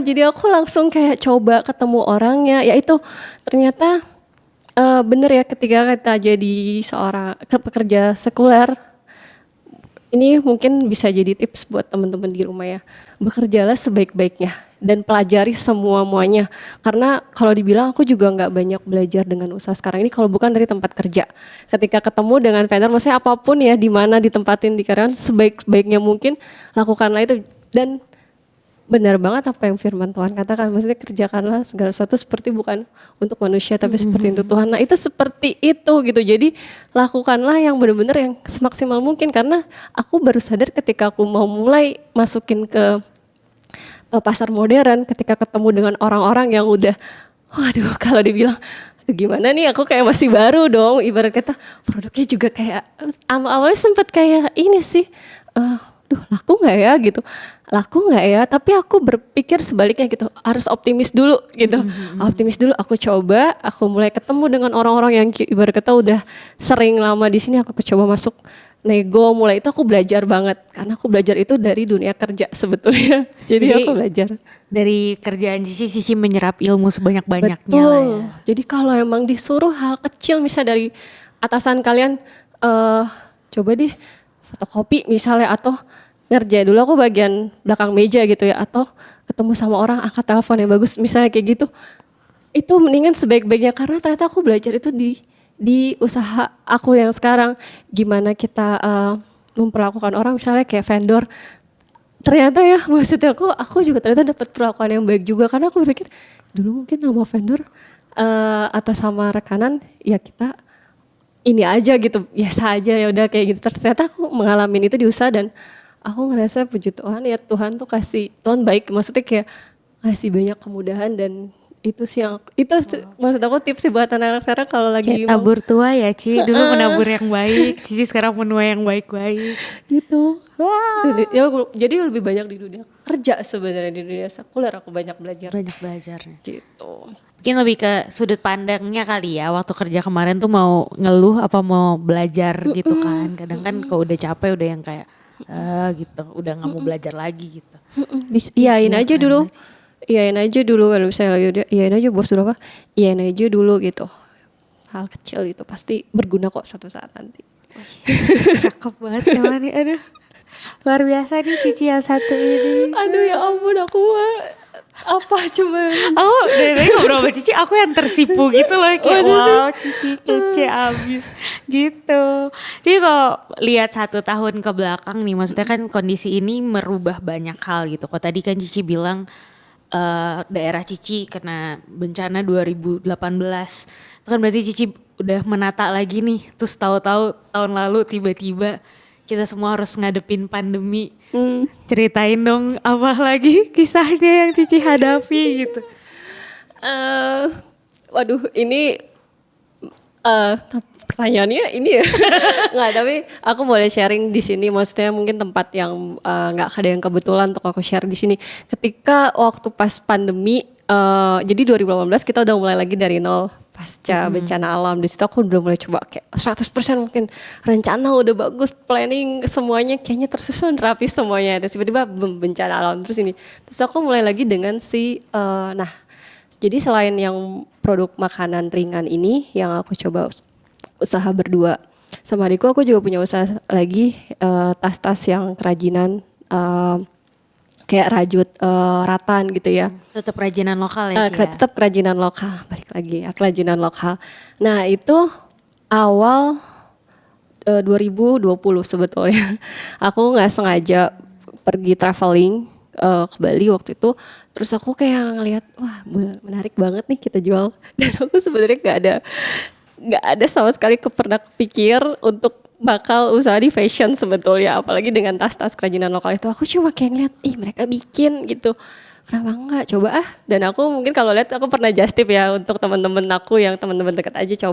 Jadi aku langsung kayak coba ketemu orangnya. Ya itu ternyata bener ya, ketika kita jadi seorang pekerja sekuler. Ini mungkin bisa jadi tips buat teman-teman di rumah ya. Bekerjalah sebaik-baiknya dan pelajari semuanya. Karena kalau dibilang aku juga nggak banyak belajar dengan usaha sekarang ini kalau bukan dari tempat kerja. Ketika ketemu dengan vendor, maksudnya apapun ya, di mana ditempatin di karyawan, sebaik-baiknya mungkin lakukanlah itu. Dan benar banget apa yang firman Tuhan katakan, maksudnya kerjakanlah segala sesuatu seperti bukan untuk manusia tapi seperti untuk Tuhan. Nah itu seperti itu gitu, jadi lakukanlah yang benar-benar yang semaksimal mungkin. Karena aku baru sadar ketika aku mau mulai masukin ke pasar modern, ketika ketemu dengan orang-orang yang udah, waduh kalau dibilang gimana nih, aku kayak masih baru dong, ibarat kata produknya juga kayak awalnya sempat kayak ini sih, laku nggak ya, tapi aku berpikir sebaliknya gitu, harus optimis dulu gitu. Optimis dulu, aku coba, aku mulai ketemu dengan orang-orang yang ibarat kata udah sering lama di sini, aku coba masuk nego, mulai itu aku belajar banget, karena aku belajar itu dari dunia kerja sebetulnya. Jadi aku belajar dari kerjaan Cici menyerap ilmu sebanyak-banyaknya. Betul. Lah ya. Jadi kalau emang disuruh hal kecil, misalnya dari atasan kalian, coba deh fotokopi misalnya, atau ngerjain dulu aku bagian belakang meja gitu ya, atau ketemu sama orang angkat telepon yang bagus misalnya kayak gitu, itu mendingan sebaik-baiknya. Karena ternyata aku belajar itu di usaha aku yang sekarang, gimana kita memperlakukan orang, misalnya kayak vendor. Ternyata ya, maksudnya aku juga ternyata dapat perlakuan yang baik juga, karena aku berpikir dulu mungkin sama vendor atau sama rekanan ya kita ini aja gitu, biasa aja ya udah kayak gitu. Ternyata aku mengalami itu di usaha dan aku ngerasa puji Tuhan ya, Tuhan tuh Tuhan baik, maksudnya kayak ngasih banyak kemudahan. Dan itu sih yang maksud aku tips sih buat anak-anak sekarang kalau lagi kayak tabur tua ya Ci, dulu menabur yang baik, Cici sekarang menua yang baik-baik gitu. Ya, jadi lebih banyak di dunia kerja sebenarnya, di dunia sekuler aku banyak belajarnya gitu. Mungkin lebih ke sudut pandangnya kali ya, waktu kerja kemarin tuh mau ngeluh apa mau belajar gitu kan. Kadang kan kalau udah capek udah yang kayak gitu, udah nggak mau belajar lagi gitu. Iyain aja dulu kalau misalnya lagi udah iyain aja bos dulu apa, iyain aja dulu gitu. Hal kecil itu pasti berguna kok suatu saat nanti. Cakep banget emang nih, aduh luar biasa nih Cici yang satu ini. Aduh ya ampun, aku mah Apa coba? Oh, dari tadi ngobrol sama Cici, aku yang tersipu gitu loh. Kayak wow, Cici kece abis gitu. Jadi kalau lihat 1 tahun ke belakang nih, maksudnya kan kondisi ini merubah banyak hal gitu. Kok tadi kan Cici bilang daerah Cici kena bencana 2018. Itu kan berarti Cici udah menata lagi nih. Terus tahu-tahu tahun lalu tiba-tiba kita semua harus ngadepin pandemi. Ceritain dong apa lagi kisahnya yang Cici hadapi gitu. Waduh, ini pertanyaannya ini ya. Nggak, tapi aku boleh sharing di sini. Maksudnya mungkin tempat yang nggak ada yang kebetulan untuk aku share di sini. Ketika waktu pas pandemi, jadi 2018 kita udah mulai lagi dari nol pasca bencana alam. Di situ aku udah mulai coba kayak 100% mungkin rencana udah bagus, planning semuanya kayaknya tersusun rapi semuanya. Terus tiba-tiba bencana alam terus ini. Terus aku mulai lagi dengan jadi selain yang produk makanan ringan ini yang aku coba usaha berdua sama adikku, aku juga punya usaha lagi tas-tas yang kerajinan kayak rajut ratan gitu ya. Tetap kerajinan lokal ya Ci ya? Tetap kerajinan lokal, balik lagi ya kerajinan lokal. Nah itu awal 2020 sebetulnya. Aku nggak sengaja pergi traveling ke Bali waktu itu. Terus aku kayak ngeliat, wah menarik banget nih kita jual. Dan aku sebenarnya nggak ada sama sekali pernah kepikir untuk bakal usaha di fashion sebetulnya, apalagi dengan tas-tas kerajinan lokal itu. Aku cuma kayak ngeliat, mereka bikin gitu, kenapa enggak coba dan aku mungkin kalau lihat aku pernah just tip ya untuk teman-teman aku yang teman-teman dekat aja,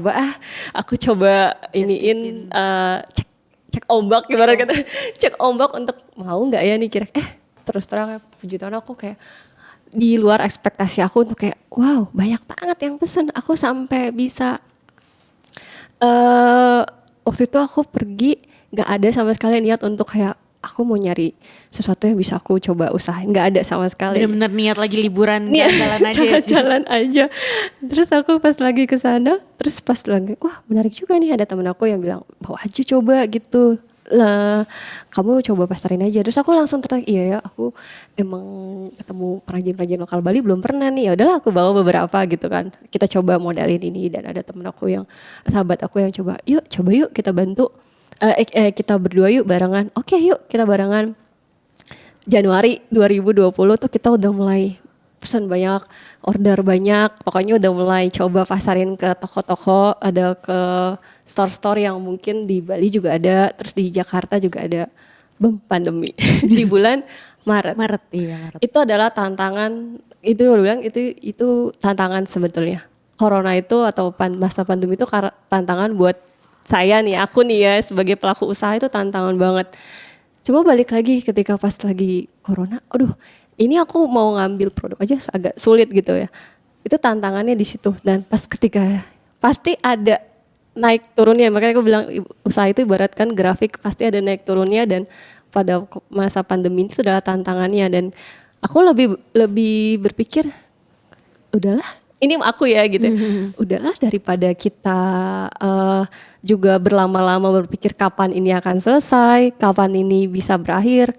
aku coba iniin cek ombak gimana kata cek ombak untuk mau nggak ya nih kira terus terang ya, puji Tuhan aku kayak di luar ekspektasi aku untuk kayak wow banyak banget yang pesen. Aku sampai bisa waktu itu aku pergi nggak ada sama sekali niat untuk kayak aku mau nyari sesuatu yang bisa aku coba usahain, nggak ada sama sekali. Bener-bener niat lagi liburan jalan-jalan aja. Jalan-jalan aja. Terus aku pas lagi ke sana, terus pas lagi wah menarik juga nih, ada temen aku yang bilang bawa aja coba gitu. Lah, kamu coba pasarin aja. Terus aku langsung tertarik, iya ya, aku emang ketemu perajin-perajin lokal Bali belum pernah nih. Ya udahlah aku bawa beberapa gitu kan. Kita coba modalin ini dan ada temen aku yang sahabat aku yang coba yuk kita bantu. Kita berdua yuk barengan. Oke, yuk kita barengan. Januari 2020 tuh kita udah mulai pesan banyak, order banyak, pokoknya udah mulai coba pasarin ke toko-toko, ada ke store-store yang mungkin di Bali juga ada, terus di Jakarta juga ada. Pandemi di bulan Maret. Itu adalah tantangan, itu bilang itu tantangan sebetulnya. Corona itu atau masa pandemi itu tantangan buat saya nih, aku nih ya sebagai pelaku usaha itu tantangan banget. Cuma balik lagi ketika pas lagi Corona, ini aku mau ngambil produk aja agak sulit gitu ya. Itu tantangannya di situ. Dan pas ketika pasti ada naik turunnya. Makanya aku bilang usaha itu ibaratkan grafik, pasti ada naik turunnya. Dan pada masa pandemi itu adalah tantangannya. Dan aku lebih berpikir, udahlah ini aku ya gitu. Udahlah daripada kita juga berlama-lama berpikir kapan ini akan selesai, kapan ini bisa berakhir,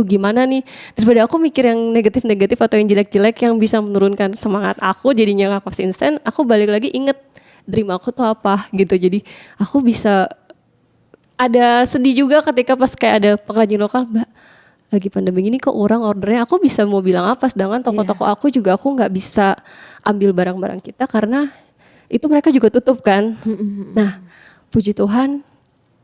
gimana nih, daripada aku mikir yang negatif-negatif atau yang jelek-jelek yang bisa menurunkan semangat aku jadinya nggak konsisten. Aku balik lagi inget dream aku tuh apa gitu. Jadi aku bisa ada sedih juga ketika pas kayak ada pengrajin lokal, Mbak lagi pandemi ini kok orang ordernya, aku bisa mau bilang apa, sedangkan toko-toko aku juga aku nggak bisa ambil barang-barang kita karena itu mereka juga tutup kan. Nah puji Tuhan,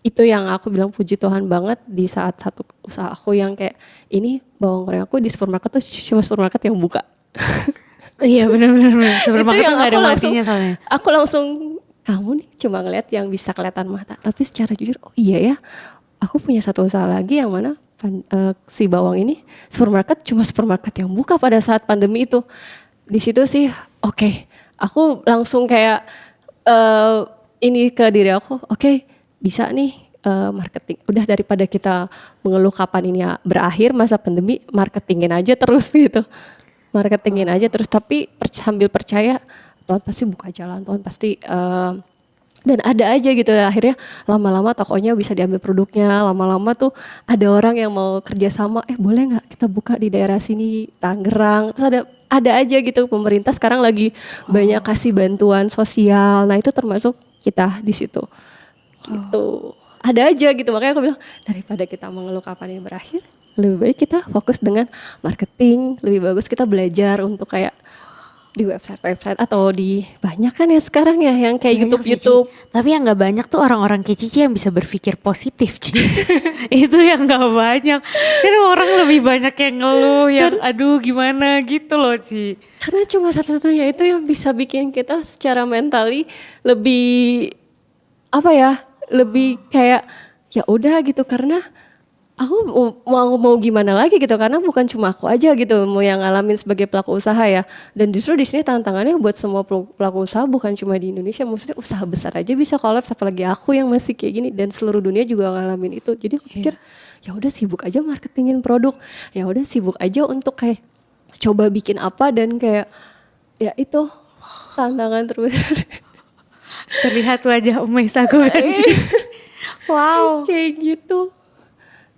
itu yang aku bilang puji Tuhan banget di saat satu usaha aku yang kayak ini bawang goreng aku di supermarket tuh cuma supermarket yang buka. Iya benar-benar supermarket tuh nggak ada matinya soalnya. Aku langsung, kamu nih cuma ngeliat yang bisa kelihatan mata, tapi secara jujur iya ya, aku punya satu usaha lagi yang mana si bawang ini supermarket cuma supermarket yang buka pada saat pandemi itu. Di situ sih oke. Aku langsung kayak ini ke diri aku, bisa nih marketing. Udah daripada kita mengeluh kapan ini berakhir masa pandemi, marketingin aja terus gitu. Marketingin aja terus, tapi sambil percaya Tuhan pasti buka jalan, Tuhan pasti Dan ada aja gitu ya, akhirnya lama-lama tokonya bisa diambil produknya, lama-lama tuh ada orang yang mau kerjasama, boleh nggak kita buka di daerah sini Tangerang, terus ada aja gitu. Pemerintah sekarang lagi banyak kasih bantuan sosial, nah itu termasuk kita di situ gitu. Ada aja gitu, makanya aku bilang daripada kita mengeluh kapan ini berakhir, lebih baik kita fokus dengan marketing, lebih bagus kita belajar untuk kayak di website atau di banyak kan ya sekarang ya yang kayak Banyak sih, Ci. YouTube. Tapi yang nggak banyak tuh orang-orang kayak Cici yang bisa berpikir positif, Ci. Itu yang nggak banyak. Kan orang lebih banyak yang ngeluh, yang aduh gimana gitu loh, Ci. Karena cuma satu-satunya itu yang bisa bikin kita secara mentally lebih apa ya, lebih kayak ya udah gitu, karena aku mau gimana lagi gitu, karena bukan cuma aku aja gitu mau yang ngalamin sebagai pelaku usaha ya. Dan justru di sini tantangannya buat semua pelaku usaha, bukan cuma di Indonesia, maksudnya usaha besar aja bisa kolaps, apalagi aku yang masih kayak gini, dan seluruh dunia juga ngalamin itu. Jadi aku pikir ya udah sibuk aja marketingin produk, ya udah sibuk aja untuk kayak coba bikin apa, dan kayak ya itu tantangan terbesar. Terlihat wajah emas aku kan, Ci. Wow. Kayak gitu.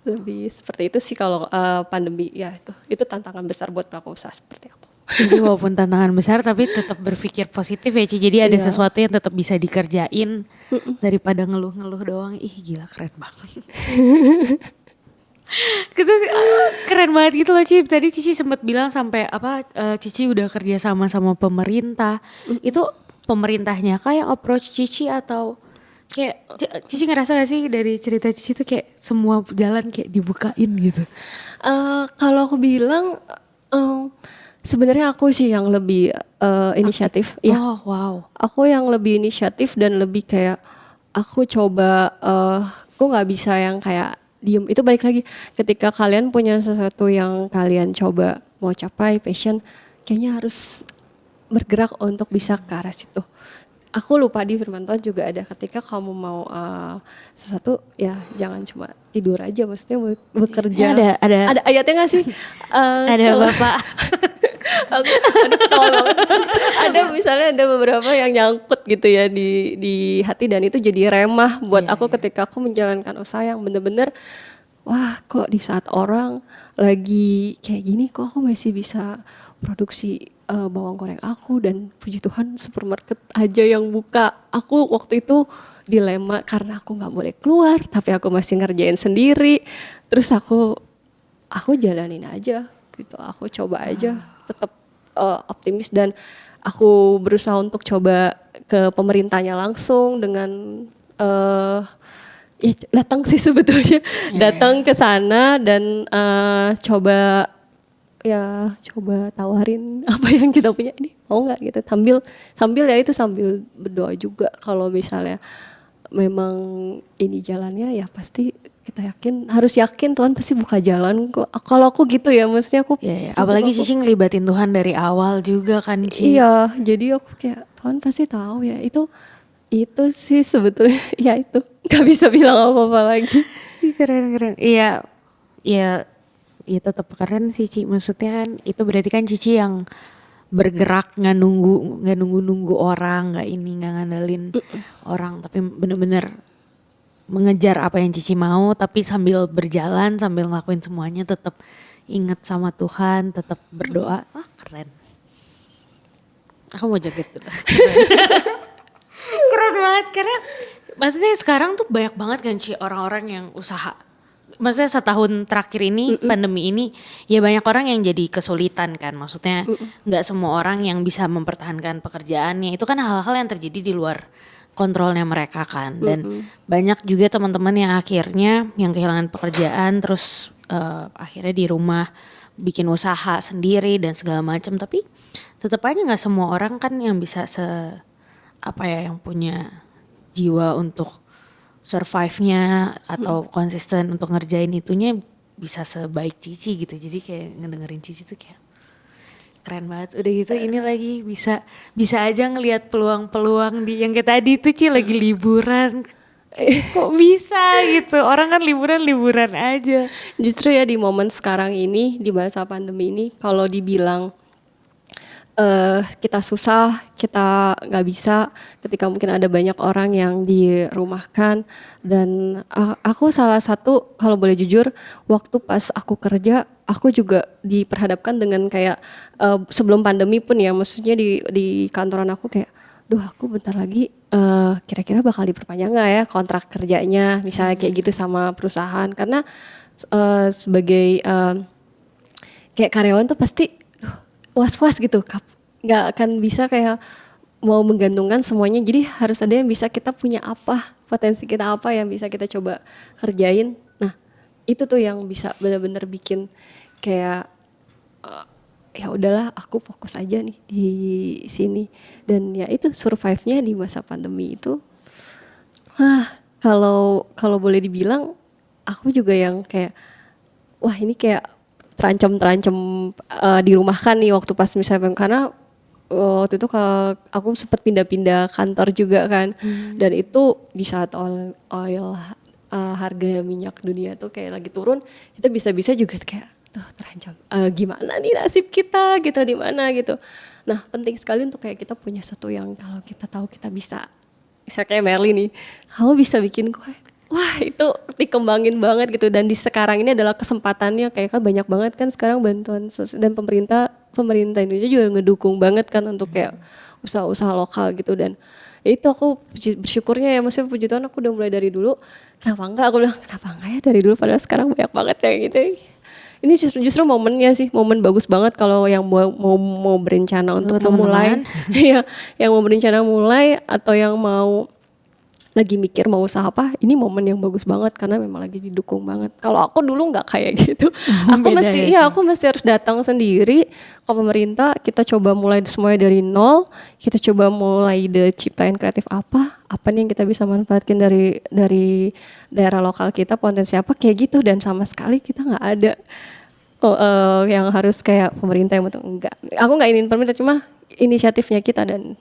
Lebih seperti itu sih kalau pandemi ya, itu tantangan besar buat pelaku usaha seperti aku. Jadi walaupun tantangan besar tapi tetap berpikir positif ya, Ci. Jadi ada Iya. sesuatu yang tetap bisa dikerjain daripada ngeluh-ngeluh doang. Ih gila, keren banget. Gitu, keren banget gitu loh, Ci. Tadi Cici sempat bilang sampai Cici udah kerja sama pemerintah. Itu pemerintahnya kayak approach Cici atau kayak Cici ngerasa gak sih dari cerita Cici tuh kayak semua jalan kayak dibukain gitu? Kalau aku bilang sebenarnya aku sih yang lebih inisiatif ya. Oh wow. Aku yang lebih inisiatif dan lebih kayak aku coba, aku nggak bisa yang kayak diem. Itu balik lagi ketika kalian punya sesuatu yang kalian coba mau capai, passion, kayaknya harus bergerak untuk bisa ke arah situ. Aku lupa di firman Tuhan juga ada, ketika kamu mau sesuatu ya jangan cuma tidur aja, maksudnya bekerja. Ada ayatnya nggak sih? ada Bapak. Ada misalnya ada beberapa yang nyangkut gitu ya di hati, dan itu jadi remah buat aku ketika aku menjalankan usaha yang bener-bener wah, kok di saat orang lagi kayak gini kok aku masih bisa produksi bawang goreng aku, dan puji Tuhan supermarket aja yang buka. Aku waktu itu dilema karena aku nggak boleh keluar tapi aku masih ngerjain sendiri, terus aku jalanin aja gitu, aku coba aja tetap optimis, dan aku berusaha untuk coba ke pemerintahnya langsung dengan ya datang sih sebetulnya, datang ke sana dan coba tawarin apa yang kita punya, ini mau nggak gitu, sambil ya itu sambil berdoa juga kalau misalnya memang ini jalannya ya pasti kita harus yakin Tuhan pasti buka jalan kok. Kalau aku gitu ya, maksudnya aku apalagi Cici ngelibatin Tuhan dari awal juga kan, Ci. Iya, jadi aku kayak Tuhan pasti tahu ya, itu sih sebetulnya ya, itu nggak bisa bilang apa-apa lagi. Keren. Iya tetap keren sih, Ci. Maksudnya kan itu berarti kan Cici yang bergerak, nggak nunggu orang, nggak ngandelin orang, tapi bener-bener mengejar apa yang Cici mau, tapi sambil berjalan, sambil ngelakuin semuanya tetap ingat sama Tuhan, tetap berdoa. Wah keren. Aku mau joget dulu. Keren banget, karena maksudnya sekarang tuh banyak banget kan, Ci, orang-orang yang usaha. Maksudnya setahun terakhir ini, pandemi ini, ya banyak orang yang jadi kesulitan kan. Maksudnya nggak semua orang yang bisa mempertahankan pekerjaannya. Itu kan hal-hal yang terjadi di luar kontrolnya mereka kan. Dan banyak juga teman-teman yang akhirnya yang kehilangan pekerjaan, terus akhirnya di rumah bikin usaha sendiri dan segala macam. Tapi tetap aja nggak semua orang kan yang bisa yang punya jiwa untuk survive-nya atau konsisten untuk ngerjain itunya bisa sebaik Cici gitu. Jadi kayak ngedengerin Cici tuh kayak keren banget. Udah gitu ini lagi bisa aja ngelihat peluang-peluang di yang kayak tadi tuh, Ci, lagi liburan. Kok bisa gitu, orang kan liburan aja. Justru ya di momen sekarang ini, di masa pandemi ini, kalau dibilang kita susah, kita nggak bisa ketika mungkin ada banyak orang yang dirumahkan. Dan aku salah satu, kalau boleh jujur, waktu pas aku kerja, aku juga diperhadapkan dengan kayak sebelum pandemi pun ya, maksudnya di kantoran aku kayak, duh aku bentar lagi kira-kira bakal diperpanjang nggak ya kontrak kerjanya, misalnya kayak gitu sama perusahaan. Karena sebagai kayak karyawan tuh pasti was-was gitu, nggak akan bisa kayak mau menggantungkan semuanya. Jadi harus ada yang bisa kita punya apa, potensi kita apa yang bisa kita coba kerjain. Nah itu tuh yang bisa benar-benar bikin kayak ya udahlah aku fokus aja nih di sini. Dan ya itu survive-nya di masa pandemi itu. Kalau boleh dibilang aku juga yang kayak wah ini kayak terancam dirumahkan nih waktu pas misalnya, karena waktu itu aku sempat pindah-pindah kantor juga kan. Dan itu di saat oil harga minyak dunia tuh kayak lagi turun, kita bisa-bisa juga kayak tuh terancam gimana nih nasib kita gitu, di mana gitu. Nah penting sekali untuk kayak kita punya sesuatu yang kalau kita tahu kita bisa, misalnya kayak Merly nih, kamu bisa bikin kue, wah itu dikembangin banget gitu. Dan di sekarang ini adalah kesempatannya, kayak kan banyak banget kan sekarang bantuan sosial, dan pemerintah Indonesia juga ngedukung banget kan untuk kayak usaha-usaha lokal gitu. Dan ya itu aku bersyukurnya ya, maksudnya puji Tuhan aku udah mulai dari dulu. Kenapa enggak, aku bilang kenapa enggak ya dari dulu, padahal sekarang banyak banget kayak gitu. Ini justru momennya sih, momen bagus banget kalau yang mau berencana untuk memulai, ya, yang mau berencana mulai atau yang mau lagi mikir mau usaha apa, ini momen yang bagus banget karena memang lagi didukung banget. Kalau aku dulu nggak kayak gitu, aku mesti harus datang sendiri ke pemerintah. Kita coba mulai semuanya dari nol, kita coba mulai ciptain kreatif apa nih yang kita bisa manfaatkan dari daerah lokal kita, potensi apa kayak gitu. Dan sama sekali kita nggak ada yang harus kayak pemerintah yang betul, enggak. Aku nggak ingin pemerintah, cuma inisiatifnya kita. Dan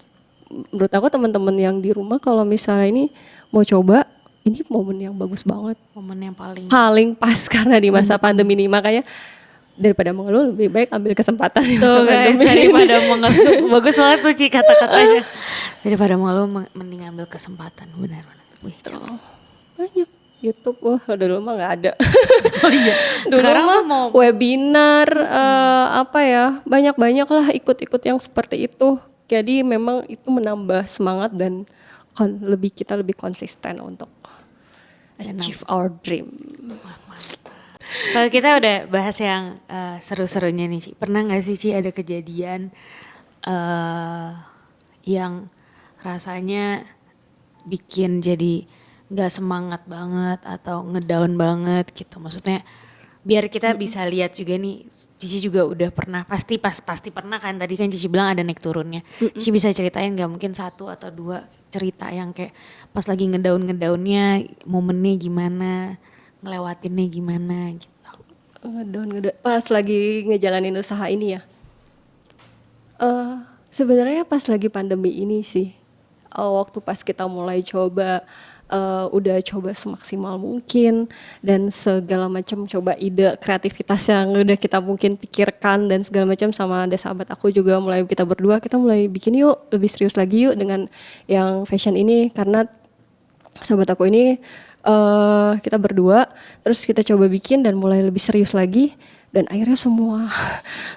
menurut aku teman-teman yang di rumah kalau misalnya ini mau coba, ini momen yang bagus banget, momen yang paling pas karena di masa pandemi ini. Makanya daripada mengeluh lebih baik ambil kesempatan di masa pandemi. Daripada mengeluh, bagus banget tuh Ci kata-katanya. Daripada mengeluh mending ambil kesempatan, benar. Banyak YouTube, wah dulu mah nggak ada. Oh iya. Dulu Sekarang mah mau webinar apa ya, banyak lah ikut yang seperti itu. Jadi memang itu menambah semangat dan kita lebih konsisten untuk achieve our dream. Kalau kita udah bahas yang seru-serunya nih Ci, pernah gak sih Ci ada kejadian yang rasanya bikin jadi gak semangat banget atau ngedown banget gitu, maksudnya biar kita bisa lihat juga nih, Cici juga udah pernah, pasti pernah kan, tadi kan Cici bilang ada naik turunnya. Cici bisa ceritain gak mungkin 1 atau 2 cerita yang kayak pas lagi ngedownnya momennya gimana, ngelewatinnya gimana gitu. Ngedown pas lagi ngejalanin usaha ini ya. Sebenarnya pas lagi pandemi ini sih, waktu pas kita mulai coba udah coba semaksimal mungkin dan segala macam, coba ide kreativitas yang udah kita mungkin pikirkan dan segala macam. Sama ada sahabat aku juga mulai, kita berdua kita mulai bikin yuk, lebih serius lagi yuk dengan yang fashion ini. Karena sahabat aku ini kita berdua terus kita coba bikin dan mulai lebih serius lagi. Dan akhirnya semua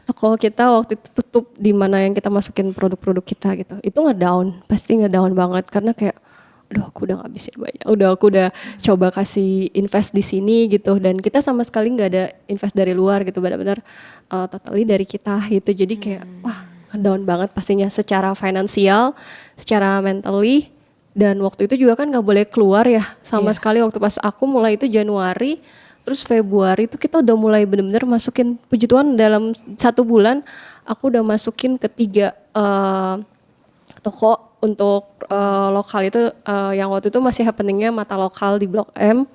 toko kita waktu itu tutup, di mana yang kita masukin produk-produk kita gitu. Itu pasti ngedown banget karena kayak aduh aku udah ngabisin banyak, aku udah coba kasih invest di sini gitu, dan kita sama sekali nggak ada invest dari luar gitu, benar-benar totally dari kita gitu. Jadi kayak wah down banget pastinya, secara finansial, secara mentally. Dan waktu itu juga kan nggak boleh keluar ya sama sekali. Waktu pas aku mulai itu Januari, terus Februari itu kita udah mulai benar-benar masukin, puji Tuhan dalam 1 bulan aku udah masukin ke 3 toko untuk lokal itu, yang waktu itu masih happeningnya Mata Lokal di Blok M,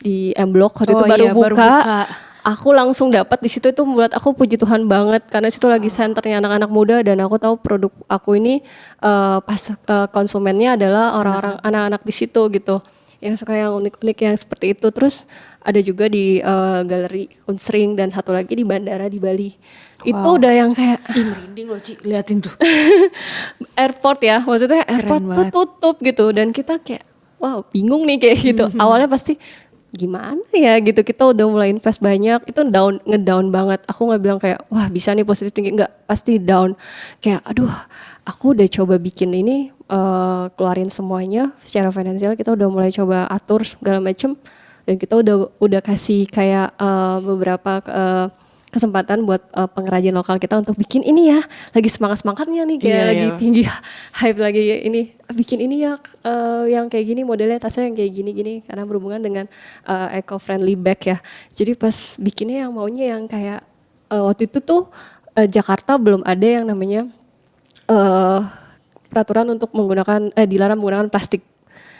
di M Block waktu itu baru buka. Aku langsung dapat di situ, itu membuat aku puji Tuhan banget karena situ lagi senternya anak-anak muda, dan aku tahu produk aku ini pas konsumennya adalah orang-orang anak-anak di situ gitu. yang suka yang unik-unik yang seperti itu. Terus ada juga di galeri Kunstring dan satu lagi di bandara di Bali. Itu udah yang kayak Ih merinding loh Ci, liatin tuh. airport ya, maksudnya airport tuh banget. tutup gitu dan kita kayak wow bingung nih kayak gitu. Awalnya pasti gimana ya gitu, kita udah mulai invest banyak, itu ngedown banget. Aku nggak bilang kayak wah bisa nih positive thinking, nggak, pasti down. Kayak aduh aku udah coba bikin ini, keluarin semuanya secara finansial, kita udah mulai coba atur segala macem dan kita udah kasih kayak beberapa kesempatan buat pengrajin lokal kita untuk bikin ini ya, lagi semangatnya nih kayak Iya, lagi iya. tinggi hype lagi ini, bikin ini ya yang kayak gini, modelnya tasnya yang kayak gini karena berhubungan dengan eco friendly bag ya. Jadi pas bikinnya yang maunya yang kayak waktu itu tuh Jakarta belum ada yang namanya peraturan untuk menggunakan dilarang menggunakan plastik.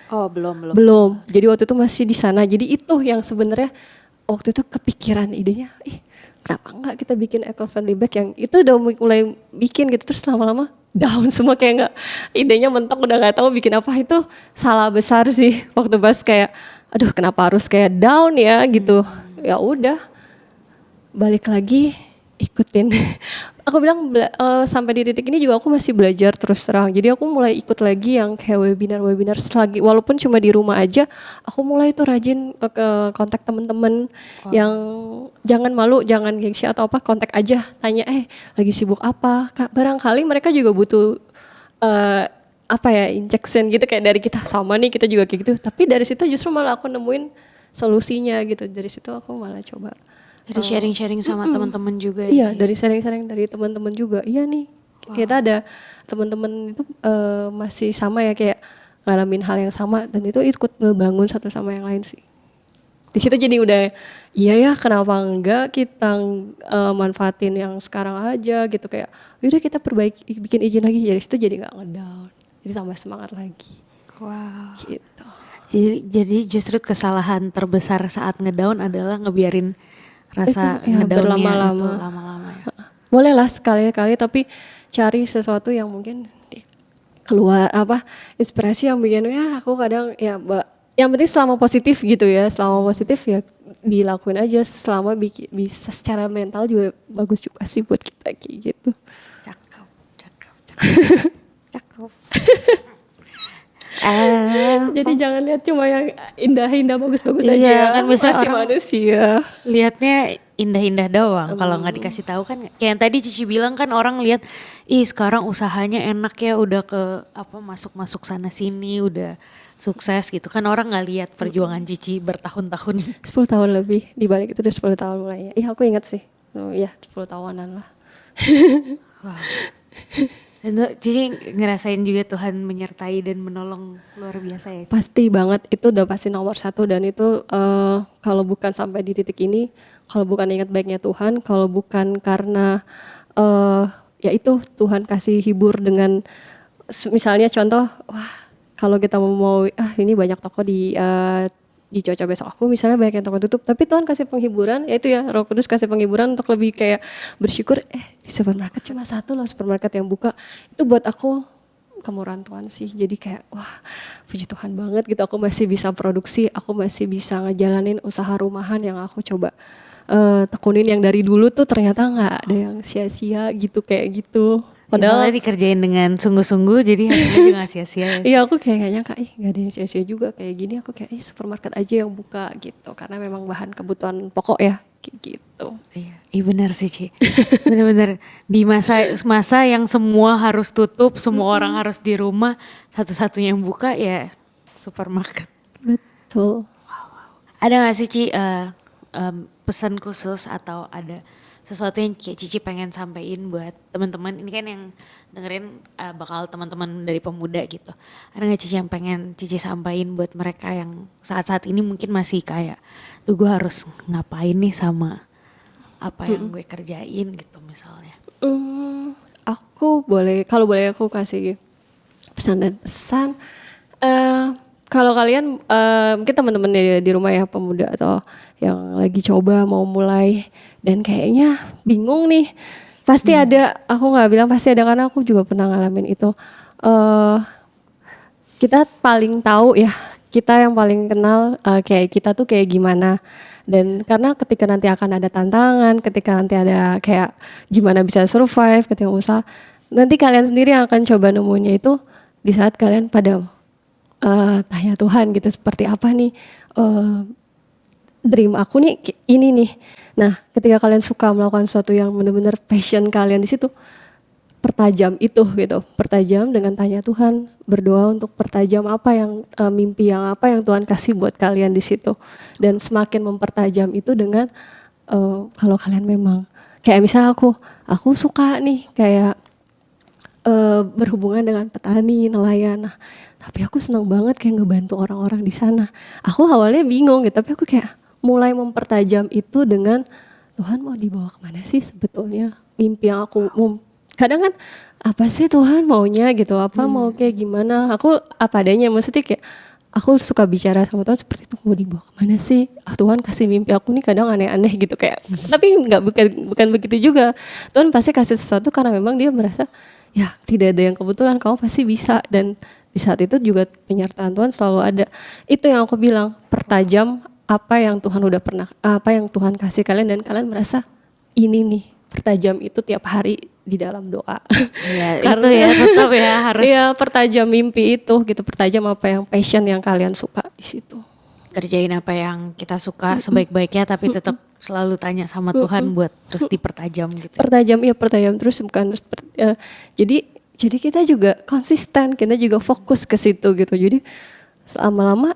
Oh belum. Belum. Jadi waktu itu masih di sana. Jadi itu yang sebenarnya waktu itu kepikiran idenya, kenapa enggak kita bikin eco friendly bag, yang itu udah mulai bikin gitu, terus lama-lama down semua, kayak enggak, idenya mentok udah nggak tahu bikin apa. Itu salah besar sih waktu pas kayak aduh kenapa harus kayak down ya gitu. Ya udah balik lagi ikutin. Aku bilang sampai di titik ini juga aku masih belajar terus terang. Jadi aku mulai ikut lagi yang kayak webinar selagi, walaupun cuma di rumah aja. Aku mulai tuh rajin ke kontak temen-temen yang jangan malu, jangan gengsi atau apa, kontak aja, tanya lagi sibuk apa. Barangkali mereka juga butuh apa ya, injection gitu kayak dari kita, sama nih kita juga kayak gitu. Tapi dari situ justru malah aku nemuin solusinya gitu. Dari situ aku malah coba. Dari sharing-sharing sama teman-teman juga Iya, sih. dari sharing-sharing dari teman-teman juga. Iya nih, kita ada teman-teman itu masih sama ya, kayak ngalamin hal yang sama dan itu ikut ngebangun satu sama yang lain sih. Di situ jadi udah iya ya, kenapa enggak kita manfaatin yang sekarang aja gitu, kayak udah kita perbaiki, bikin izin lagi, dari situ jadi nggak ngedown, jadi tambah semangat lagi. Wow. Gitu. Jadi justru kesalahan terbesar saat ngedown adalah ngebiarin rasa Itu, ya, ngedownnya itu berlama-lama. lama-lama ya. Boleh lah sekali-kali, tapi cari sesuatu yang mungkin keluar apa, inspirasi yang bikin ya aku kadang ya yang penting selama positif gitu ya, selama positif ya dilakuin aja, selama bisa secara mental juga bagus juga sih buat kita kayak gitu. Cakep. Jadi jangan lihat cuma yang indah-indah bagus-bagus Iya, aja, kan bisa masih orang manusia. lihatnya indah-indah doang. Kalau nggak dikasih tahu kan, kayak yang tadi Cici bilang kan, orang lihat ih sekarang usahanya enak ya, udah ke apa, masuk sana sini, udah sukses gitu kan, orang nggak lihat perjuangan Cici bertahun-tahun. 10 tahun lebih, di balik itu udah 10 tahun mulainya. Iya aku ingat sih, iya 10 tahunan lah. Wow. Dan tuh, Cici ngerasain juga Tuhan menyertai dan menolong luar biasa ya. Ci? Pasti banget, itu udah pasti nomor satu, dan itu kalau bukan sampai di titik ini, kalau bukan ingat baiknya Tuhan, kalau bukan karena ya itu Tuhan kasih hibur dengan misalnya contoh, wah kalau kita mau ini banyak toko di Coca besok aku misalnya banyak yang toko tutup, tapi Tuhan kasih penghiburan, yaitu ya Roh Kudus kasih penghiburan untuk lebih kayak bersyukur, di supermarket cuma satu loh supermarket yang buka. Itu buat aku kemurahan Tuhan sih, jadi kayak wah puji Tuhan banget gitu, aku masih bisa produksi, aku masih bisa ngejalanin usaha rumahan yang aku coba tekunin yang dari dulu tuh ternyata nggak ada yang sia-sia gitu kayak gitu. Padahal Padahal dikerjain dengan sungguh-sungguh, jadi hasilnya juga gak sia-sia ya. iya aku kayak gak nyangka, gak ada yang sia-sia juga kayak gini, aku kayak supermarket aja yang buka gitu, karena memang bahan kebutuhan pokok ya kayak gitu. Iya benar sih Ci, benar-benar di masa yang semua harus tutup, semua orang harus di rumah, satu-satunya yang buka ya supermarket. Betul. Ada gak sih Ci pesan khusus atau ada sesuatu yang kayak Cici pengen sampein buat teman-teman ini kan yang dengerin, bakal teman-teman dari pemuda gitu. Ada nggak Cici yang pengen Cici sampein buat mereka yang saat-saat ini mungkin masih kayak, duh gue harus ngapain nih sama apa yang gue kerjain gitu misalnya. Aku boleh, kalau boleh aku kasih pesan dan pesan. Kalau kalian mungkin teman-teman di rumah ya, pemuda atau yang lagi coba mau mulai dan kayaknya bingung nih, pasti ada. Aku nggak bilang pasti ada karena aku juga pernah ngalamin itu. Kita paling tahu ya kita yang paling kenal kayak kita tuh kayak gimana. Dan karena ketika nanti akan ada tantangan, ketika nanti ada kayak gimana bisa survive, ketika usaha, nanti kalian sendiri yang akan coba nemunya itu di saat kalian pada tanya Tuhan gitu, seperti apa nih dream aku nih ini nih. Nah, ketika kalian suka melakukan sesuatu yang benar-benar passion kalian di situ, pertajam itu gitu, pertajam dengan tanya Tuhan, berdoa untuk pertajam apa yang mimpi yang apa yang Tuhan kasih buat kalian di situ, dan semakin mempertajam itu dengan kalau kalian memang kayak misalnya aku suka nih kayak berhubungan dengan petani, nelayan, nah, tapi aku senang banget kayak ngebantu orang-orang di sana. Aku awalnya bingung gitu, tapi aku kayak mulai mempertajam itu dengan Tuhan mau dibawa kemana sih sebetulnya mimpi yang aku kadang kan apa sih Tuhan maunya gitu, apa mau kayak gimana, aku apa adanya, maksudnya kayak aku suka bicara sama Tuhan seperti itu, mau dibawa kemana sih, Tuhan kasih mimpi aku nih kadang aneh-aneh gitu kayak, tapi bukan begitu juga, Tuhan pasti kasih sesuatu karena memang dia merasa ya tidak ada yang kebetulan, kamu pasti bisa, dan di saat itu juga penyertaan Tuhan selalu ada. Itu yang aku bilang, pertajam apa yang Tuhan udah pernah, apa yang Tuhan kasih kalian dan kalian merasa ini nih, pertajam itu tiap hari di dalam doa. Ya, itu ya tetap ya harus. Iya, pertajam mimpi itu gitu, pertajam apa yang passion yang kalian suka di situ. Kerjain apa yang kita suka sebaik-baiknya, tapi tetap selalu tanya sama Tuhan buat terus dipertajam gitu. Pertajam, iya pertajam terus, bukan jadi kita juga konsisten, kita juga fokus ke situ gitu. Jadi lama-lama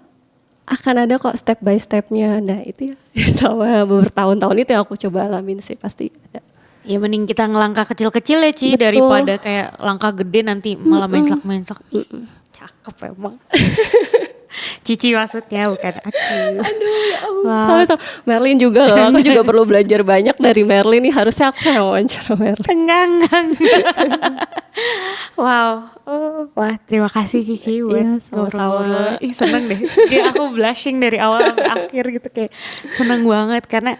akan ada kok step by stepnya. Nah itu ya selama bertahun-tahun itu yang aku coba alamin sih, pasti ada. Ya mending kita ngelangkah kecil-kecil ya Ci, Betul. daripada kayak langkah gede nanti malah menclak-menclak. Cakep emang. Cici maksudnya, bukan aku. Aduh ya Allah. Sama Merlin juga loh, aku juga perlu belajar banyak dari Merlin nih, harusnya aku yang wawancara Merlin. Enggak. Wow. Wah, terima kasih Cici buat Iya, sama-sama. ngobrol-ngobrol. Ih, seneng deh. Ya, aku blushing dari awal sampai akhir gitu, kayak seneng banget karena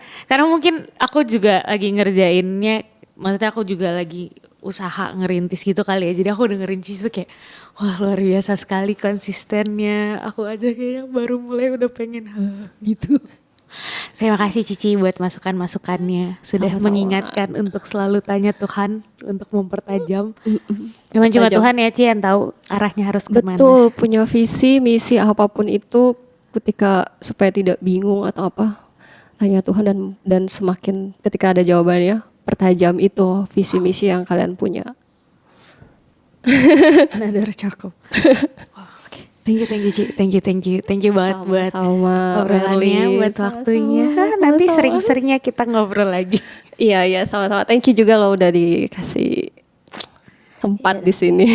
mungkin aku juga lagi ngerjainnya, maksudnya aku juga lagi usaha ngerintis gitu kali ya. Jadi aku dengerin Cici kayak wah luar biasa sekali konsistennya. Aku aja kayak baru mulai udah pengen gitu. Terima kasih Cici buat masukan-masukannya. Sudah Sama-sama. mengingatkan untuk selalu tanya Tuhan untuk mempertajam. Memang cuma Tuhan ya Ci yang tahu arahnya harus kemana. Betul, punya visi, misi apapun itu, ketika supaya tidak bingung atau apa, tanya Tuhan dan semakin ketika ada jawabannya, pertajam itu visi misi yang kalian punya. Nadar cakep. Oke. Thank you Ci. Thank you banget buat Sama-sama, obrolannya, Merlin. buat waktunya. Sama-sama. Nanti sering-seringnya kita ngobrol lagi. Iya, sama-sama. Thank you juga lo udah dikasih tempat di sini.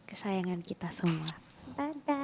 Kesayangan kita semua. Dadah.